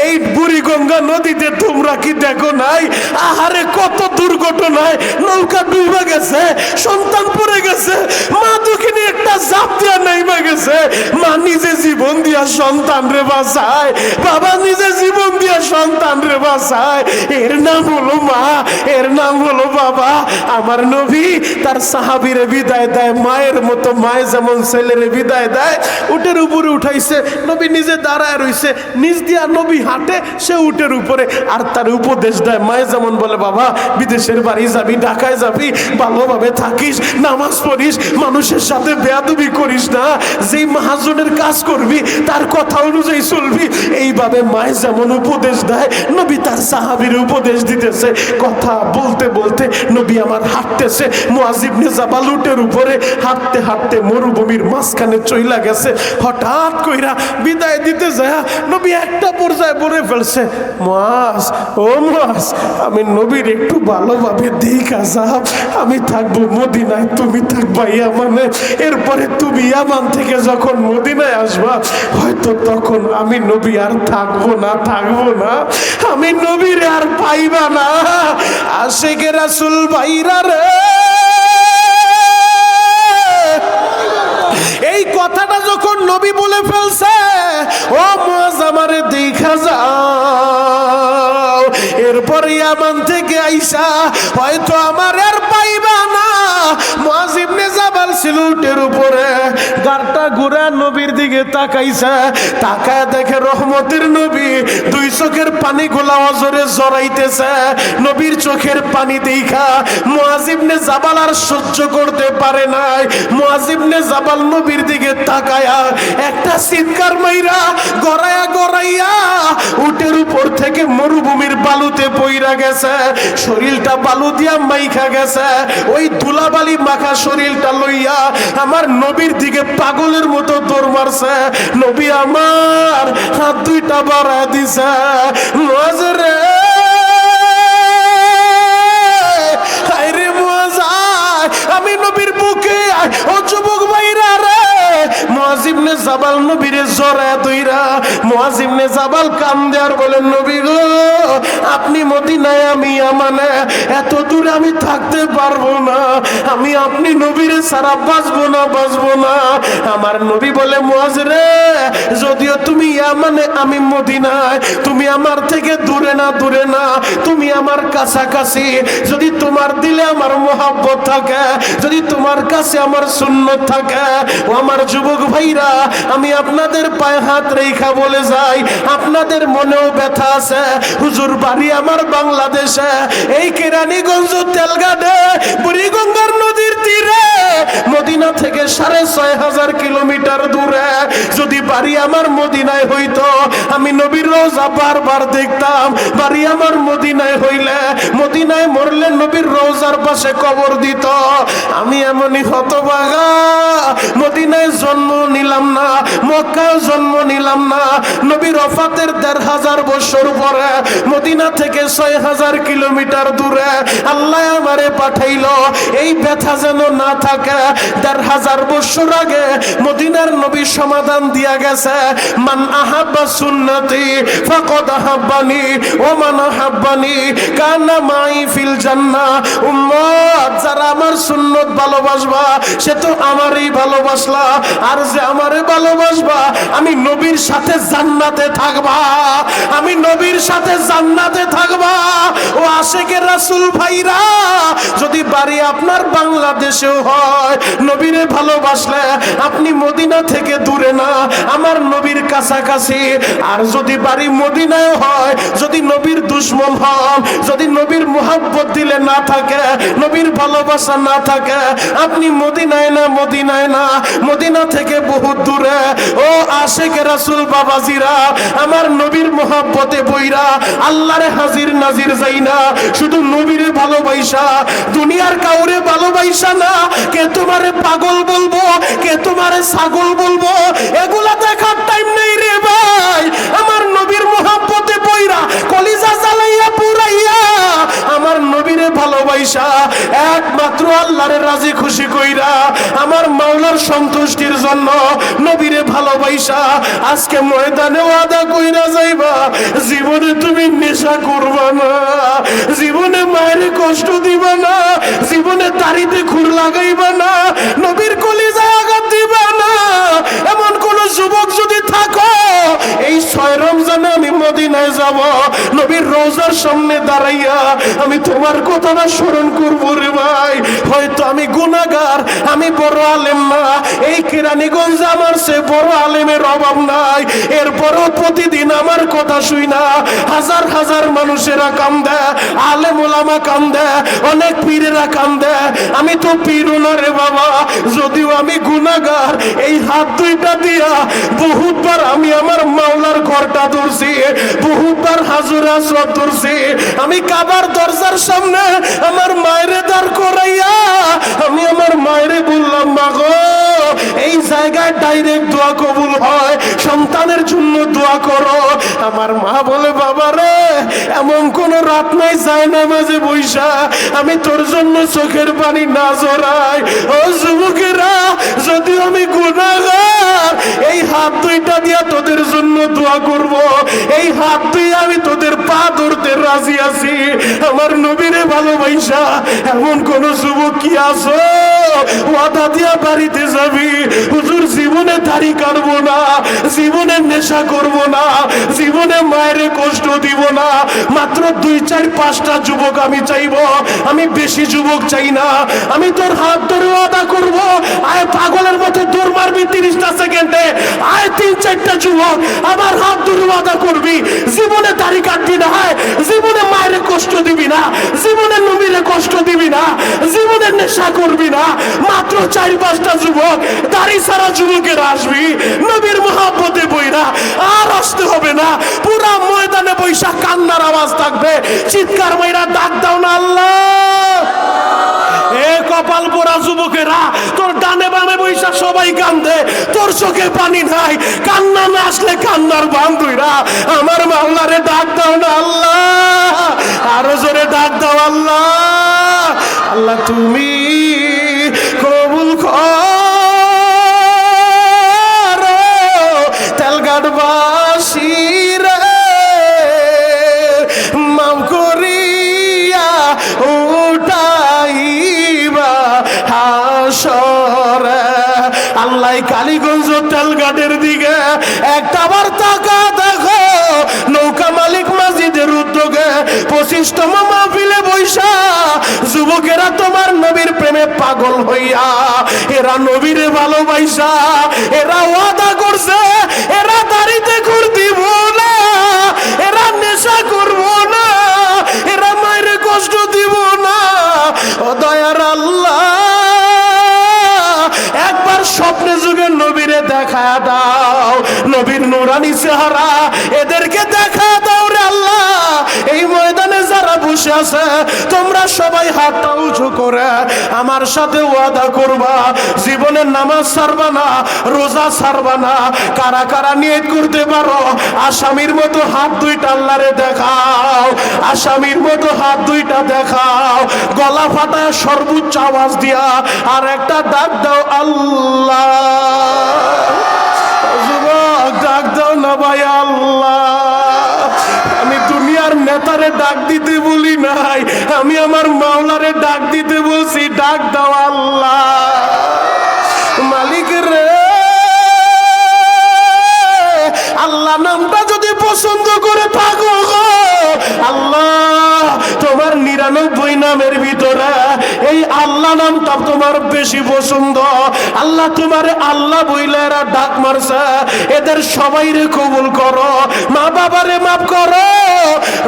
এই বুড়িগঙ্গা নদীতে তোমরা কি দেখো নাই? আহারে কত দুর্ঘটনায় নৌকা ডুবে গেছে, সন্তান পড়ে গেছে, মা দুঃখিনী একটা জাপ দিয়া নাইমা গেছে। মা নিজে জীবন দিয়া সন্তান রে বাঁচায়, বাবা নিজে জীবন দিয়া সন্তান রে বাঁচায়। এর নাম হলো মা, এর নাম হলো বাবা। আমার নবী তার সাহাবীরে বিদায় দেয় মায়ের মতো। মায়ে যেমন ছেলেরে বিদায় দেয়, উটের উপরে উঠাইছে, নবী নিজে দাঁড়ায় রইছে, নিজ দিয়া নবী হাঁটে, সে উটের উপরে, আর তার উপদেশ দেয়। মায়ে যেমন বলে, বাবা বিদেশের বাড়ি যাবি, ঢাকায় যাবি, ভালোভাবে থাকিস, নামাজ পড়িস, মানুষের সাথে বেয়াদবি করিস না, যেই মহাজনের কাজ করবি তার কথা অনুযায়ী চলবি। এইভাবে মায়ে যেমন উপদেশ দেয়, নবী তার সাহাবীর উপদেশ দিতেছে। কথা বলতে বলতে নবী আমার হাঁটতেছে। মুয়াজ ইবনে জাবাল উটের উপরে হাঁটতে হাঁটতে মরুভূমির মাঝখানে চইলা গেছে। হঠাৎ কইরা বিদায় দিতে যায় নবী একটা পর্যায়ে বলে ফেলছে, মুয়াজ, ও মুয়াজ, আমি নবীর একটু ভালোভাবে দেখা যাও, আমি থাকবো মদিনায়, তুমি থাকবা ইয়ামানে। এরপরে তুমি ইয়ামান থেকে যখন মদিনায় আসবা, হয়তো তখন আমি নবী আর থাকবো না, আমি নবীর আর পাইবা না। আশিকে রাসূল ভাইরা রে, এই কথাটা যখন নবী বলে ফেলছে, ও মুয়াজ আমারে দেখা যাও, এরপর ইয়ামান থেকে আইসা হয়তো আমার আর পাইবা না। মুয়াজ ইবনে জাবাল ছিল উটের উপরে, গাড়টা ঘুরা নবীর দিকে তাকাইছে, তাকায় দেখে রহমতের নবী দুই চোখের পানি গোলা অজরে জড়াইতেছে। নবীর চোখের পানি দেখা মুয়াজ ইবনে জাবাল আর সহ্য করতে পারে নাই। মুয়াজ ইবনে জাবাল নবীর দিকে তাকায়া একটা চিৎকার মাইরা গড়াইয়া গড়াইয়া উটের উপর থেকে মরুভূমির বালুতে পইরা গেছে। শরীরটা বালু দিয়া মাইখা গেছে। ওই ধুলাবালি মাখা শরীরটা লইয়া আমার নবীর দিকে পাগলের মতো দৌড় মারছে। নবী আমার হাত দুইটা বাড়ায় দিছে, মুয়াজ রে, আরে মুয়াজ আয়, আমি নবীর বুকে আয়, ও যুবক ভাইরা রে। মুয়াজ ইবনে জাবাল নবীরে জড়ায় ধইরা, মুয়াজ ইবনে জাবাল কান্দে আর বলেন, নবী গো, আপনি মদিনায়, আমি ইয়ামানে, এত দূরে আমি থাকতে পারবো না, আমি আপনি নবীরে ছাড়া বাঁচবো না। আমার নবী বলে, মুয়াজ রে, যদিও তুমি ইয়ামানে, আমি মদিনায়, তুমি আমার থেকে দূরে না, তুমি আমার কাছাকাছি। যদি তোমার দিলে আমার মোহাব্বত থাকে, যদি তোমার কাছে আমার সুন্নত থাকে, ও আমার যুবক ভাইরা, আমি আপনাদের পায়ে হাত রেখা বলে যাই, আপনাদের মনেও ব্যথা আছে। হুজুর বাড়ি আমার বাংলাদেশে, এই কেরানীগঞ্জ তেলগাঁড়ে বুড়িগঙ্গার নদীর তীরে, মদিনা থেকে 6,500 কিলোমিটার দূরে। যদি বাড়ি আমার মদিনায় হইতো, আমি নবীর রওজা বারবার দেখতাম। বাড়ি আমার মদিনায় হইলে, মদিনায় মরলে নবীর রওজার পাশে কবর দিত। আমি এমনই হতভাগা, মদিনায় জন্ম নিলাম না, মক্কায় জন্ম নিলাম না। নবীর ওফাতের 1,500 বছর পরে মদিনা থেকে 6,000 কিলোমিটার দূরে আল্লাহ আমারে পাঠাইলো। এই ব্যথা যেন না থাকে। 1,500 বছর আগে মদিনার নবী সমাধান দিয়া গেছে, মান আহাব্বা সুন্নতি ফাকাদ আহাব্বানি ওয়া মান আহাব্বানি কানা মাই ফিল জান্নাহ। উম্মত, যারা আমার সুন্নত ভালোবাসবা, সে তো আমারই ভালোবাসলা, আর যে আমারে ভালোবাসবা, আমি নবীর সাথে জান্নাতে থাকবা, আমি নবীর সাথে জান্নাতে থাকবা। ও আশিকে রাসূল ভাইরা, যদি বাড়ি আপনার বাংলাদেশেও হয়, হয় নবীরে ভালোবাসলে আপনি মদিনা থেকে দূরে না, আমার নবীর কাছাকাছি। আর যদি বাড়ি মদিনায় হয়, যদি নবীর দুশমন হন, যদি নবীর মোহাব্বত দিলে না থাকে, নবীর ভালোবাসা না থাকে, আপনি মদিনায় না, মদিনায় না, মদিনা থেকে বহুত দূরে। ও আশিকে রাসূল বাবাজিরা, আমার নবীর মোহাব্বতে বইরা আল্লাহরে হাজির নাজির যাই না, শুধু নবীরে ভালোবাসা, দুনিয়ার কাউরে ভালোবাসা না। কে তোমারে পাগল বলবো, কে তোমারে ছাগল বলবো, এগুলা দেখার টাইম নেই রে ভাই। আমার নবীর মোহাব্বতে বইরা কলিজা জ্বালাইয়া পুরাইয়া আমার নবীরে ভালোবাসা, একমাত্র আল্লাহরে রাজি খুশি কইরা আমার মাওলার সন্তুষ্টির জন্য নবীরে ভালোবাসা আজকে ময়দানে ওয়াদা কইরা যাইবা, জীবনে তুমি নেশা করবা না, জীবনে মায়ের কষ্ট দিবা না, জীবনে দাড়িতে খুর লাগাইবা না, নবীর কলিজায় আঘাত দিবা না। এমন কোন যুবক যদি থাকো, এই 6 রমজানে আমি মদিনায় যাব, নবীর রওজার সামনে দাঁড়াইয়া আমি তোমার কথাটা স্মরণ করবো রে ভাই। হয়তো আমি গুনাহগার, আমি বড় আলেম না, এই কেরানীগঞ্জে আমার সে বড় আলেমের অভাব নাই, এরপরও প্রতিদিন আমার কথা শুই না হাজার হাজার মানুষেরা কান্দে, আলেম ওলামা কান্দে, অনেক পীরেরা কান্দে। আমি তো পীরও না রে বাবা, যদিও আমি গুনাহগার। এই হাত দুইটা দিয়া বহুতবার আমি আমার মাওলার ঘরটা ধরছি, বহুতবার হাজুর আসর ধরছি। আমি কাবার দরজার সামনে আমার মায়েরে দাঁড় করাইয়া আমি আমার মায়েরে বললাম, মা গো, এই জায়গায় ডাইরেক্ট দোয়া কবুল হয়, সন্তানের জন্য দোয়া করো। আমার মা বলে, বাবা রে, এমন কোন রাত নাই যায় না মাঝে বৈশা আমি তোর জন্য চোখের পানি না জড়াই। ও যুবকেরা, যদি আমি গুনাহগার, এই হাত দুইটা দিয়া তোদের জন্য দোয়া করব, এই হাত দিয়ে আমি তোদের পা ধরতে রাজি আছি। আমার নবীরে ভালোবাসা এমন কোন যুবক কি আছো ওয়াদা দিয়া বাড়িতে যাবি, হুজুর জীবনে দাড়ি কাটবো না, জীবনে নেশা করব না, জীবনে মায়ের কষ্ট দিব না। মাত্র 2, 4, 5টা যুবক আমি চাইবো, আমি বেশি যুবক চাই না। আমি তোর হাত ধরে ওয়াদা করব, আয় পাগলের মতো দৌড় মারবি 30টা সেকেন্ডে, আয় 3-4টা যুবক আমার হাত ধরে ওয়াদা করবি, জীবনে দাড়ি কাটবি না, জীবনে মায়ের কষ্ট দিবি না, জীবনে নবীরে কষ্ট দিবি না, জীবনে নেশা করবি না। মাত্র 4-5টা যুবক, দাড়ি ছাড়া যুবকের আসবি, নবীর মোহাব্বতে বইরা আর আসতে হবে না। পুরা ময়দানে বৈশা কান্নার আওয়াজ থাকবে, চিৎকার মাইরা ডাক দাও না আল্লাহ। এ কপাল পোড়া যুবকেরা, তোর ডানে বামে বৈশা সবাই কান্দে, তোর চোখে পানি নাই, কান্না না আসলে কান্নার বান্ধুরা আমার মাওলারে ডাক দাও না আল্লাহ, আরো জোরে ডাক দাও আল্লাহ। আল্লাহ তুমি কবুল করো তেলঘাটবাসী রে, মাফ করিয়া উঠাইবা হাসরে। আল্লাহ কালীগঞ্জ তেলঘাটের দিকে একটাবার তাকা দেখো, নৌকা মালিক মসজিদের উদ্যোগে 25তম মাহফিলে বৈশা যুবকেরা তোমার নবীর প্রেমে পাগল হইয়া, এরা নবীরে ভালোবাসা, এরা ওয়াদা করছে, এরা দাড়িতে খুর দিব না, এরা নেশা করব না, এরা মায়ের কষ্ট দিব না। ও দয়ার আল্লাহ, একবার স্বপ্নে যুগে নবীরে দেখা দাও, নবীর নুরানি চেহারা এদেরকে দেখা দাও রে আল্লাহ। এই ময়দানে যারা বসে আছে, তোমরা সবাই হাতটা উঁচু করে আমার সাথে ওয়াদা করবা, জীবনের নামাজ ছাড়বা না, রোজা ছাড়বা না। কারা কারা নিয়ত করতে পারো, আসামির মতো হাত দুইটা আল্লাহরে দেখাও, আসামির মতো হাত দুইটা দেখাও, গলা ফাটায় সর্বোচ্চ আওয়াজ দিয়া আর একটা ডাক দাও আল্লাহ। যুবক ডাক দাও না ভাই আল্লাহ। আমি দুনিয়ার নেতারে ডাক দিতে বলি নাই, আমি আমার মাওলারে ডাক দিতে বলছি, ডাক দাও আল্লাহ। মালিক রে, আল্লাহ নামটা যদি পছন্দ করে থাকো গো আল্লাহ, তোমার 99 নামের ভিতরে এই আল্লাহ নামটা তোমার বেশি পছন্দ। আল্লাহ তোমারে আল্লাহ বইলে এরা ডাক মারছে, এদের সবাইরে কবুল করো, মা বাবারে মাফ করো,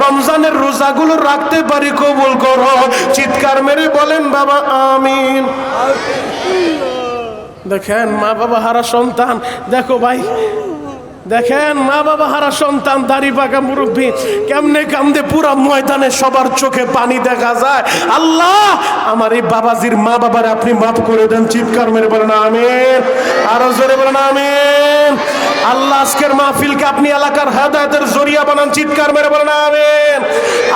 রমজানের রোজাগুলো রাখতে পারি কবুল করো। চিৎকার মেরে বলেন বাবা আমিন। দেখেন মা বাবা হারা সন্তান, দেখো ভাই দেখেন মা বাবা হারা সন্তান, দাড়ি পাকা মুরব্বী কেমনে কান্দে, পুরা ময়দানে সবার চোখে পানি দেখা যায়। আল্লাহ আমার এই বাবাজির মা বাবার আপনি মাফ করে দেন। চিৎকার মেরে বলেন আমিন, আরো জোরে বলেন আমিন। আল্লাহ আজকের মাহফিলকে আপনি এলাকার হেদায়েতের জরিয়া বানান। চিৎকার মেরে বলেন আমিন।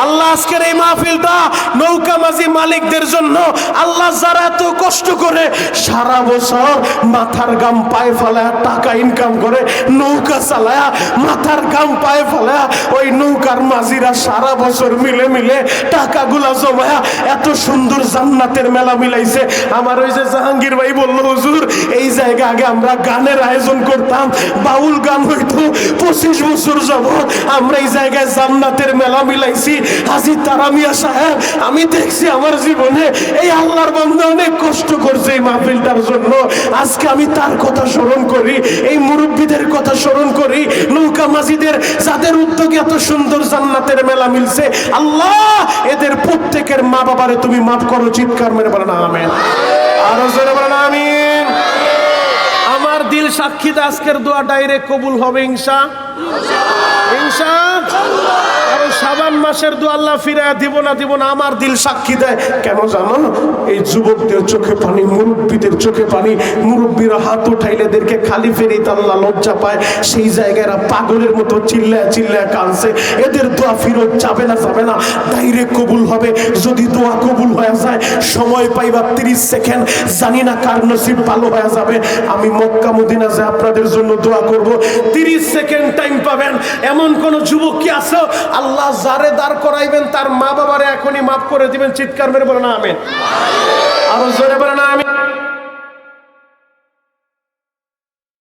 আল্লাহ আজকের এই মাহফিলটা নৌকা মাঝি মালিকদের জন্য, আল্লাহ যারা এত কষ্ট করে সারা বছর মাথার গাম পায়ে ফেলায় টাকা ইনকাম করে, নৌকা চালায়া মাথার গাম পায়ে ফেলায়া, ওই নৌকার মাঝিরা সারা বছর মিলে মিলে টাকাগুলা জমায়া এত সুন্দর জান্নাতের মেলা মিলাইছে। আমার ওই যে জাহাঙ্গীর ভাই বলল, হুজুর এই জায়গা আগে আমরা গানের আয়োজন করতাম, বাউল গান হইতো, 25 বছর যাবত আমরা এই জায়গায় জান্নাতের মেলা মিলাইছি। হাজী তারা মিয়া সাহেব, আমি দেখছি আমার জীবনে এই আল্লাহর বান্দা অনেক কষ্ট করছে এই মাহফিলটার জন্য। আজকে আমি তার কথা স্মরণ করি, এই মুরব্বীদের কথা স্মরণ করি, নৌকা মাঝিদের যাদের উদ্যোগে এত সুন্দর জান্নাতের মেলা মিলছে। আল্লাহ এদের প্রত্যেকের মা বাবারে তুমি মাফ করো। চিৎকার মেরে বলেন আমিন, আরো জোরে বলেন আমিন। আমার দিল সাক্ষী দেয় আজকের দোয়া ডাইরেক্ট কবুল হবে ইনশাআল্লাহ। কারণ শাবান মাসের দোয়া আল্লাহ ফিরায় দিব না আমার দিল সাক্ষী দেয়। কেন জানো? এই যুবকদের চোখে পানি, মুরব্বীদের চোখে পানি, মুরব্বীরা হাত উঠাইলে এদেরকে খালি ফেরিতে আল্লাহ লজ্জা পায়। সেই জায়গায় পাগলের মতো চিল্লায় চিল্লায় কাঁদছে। এদের দোয়া ফিরত যাবে না ডাইরেক্ট কবুল হবে। যদি দোয়া কবুল হয়ে যায়, সময় পাইবা 30 সেকেন্ড, জানি না কার নসিব ভালো হয়ে যাবে। আমি মক্কা মদিনা যে আপনাদের জন্য দোয়া করব, 30 সেকেন্ড টাইম পাবেন। এমন কোন যুবক কি আছে আল্লাহ যারে দাঁড় করাইবেন তার মা বাবারে এখনই মাফ করে দিবেন? চিৎকার মেরে বলেন আমিন, আরো জোরে বলেন আমিন।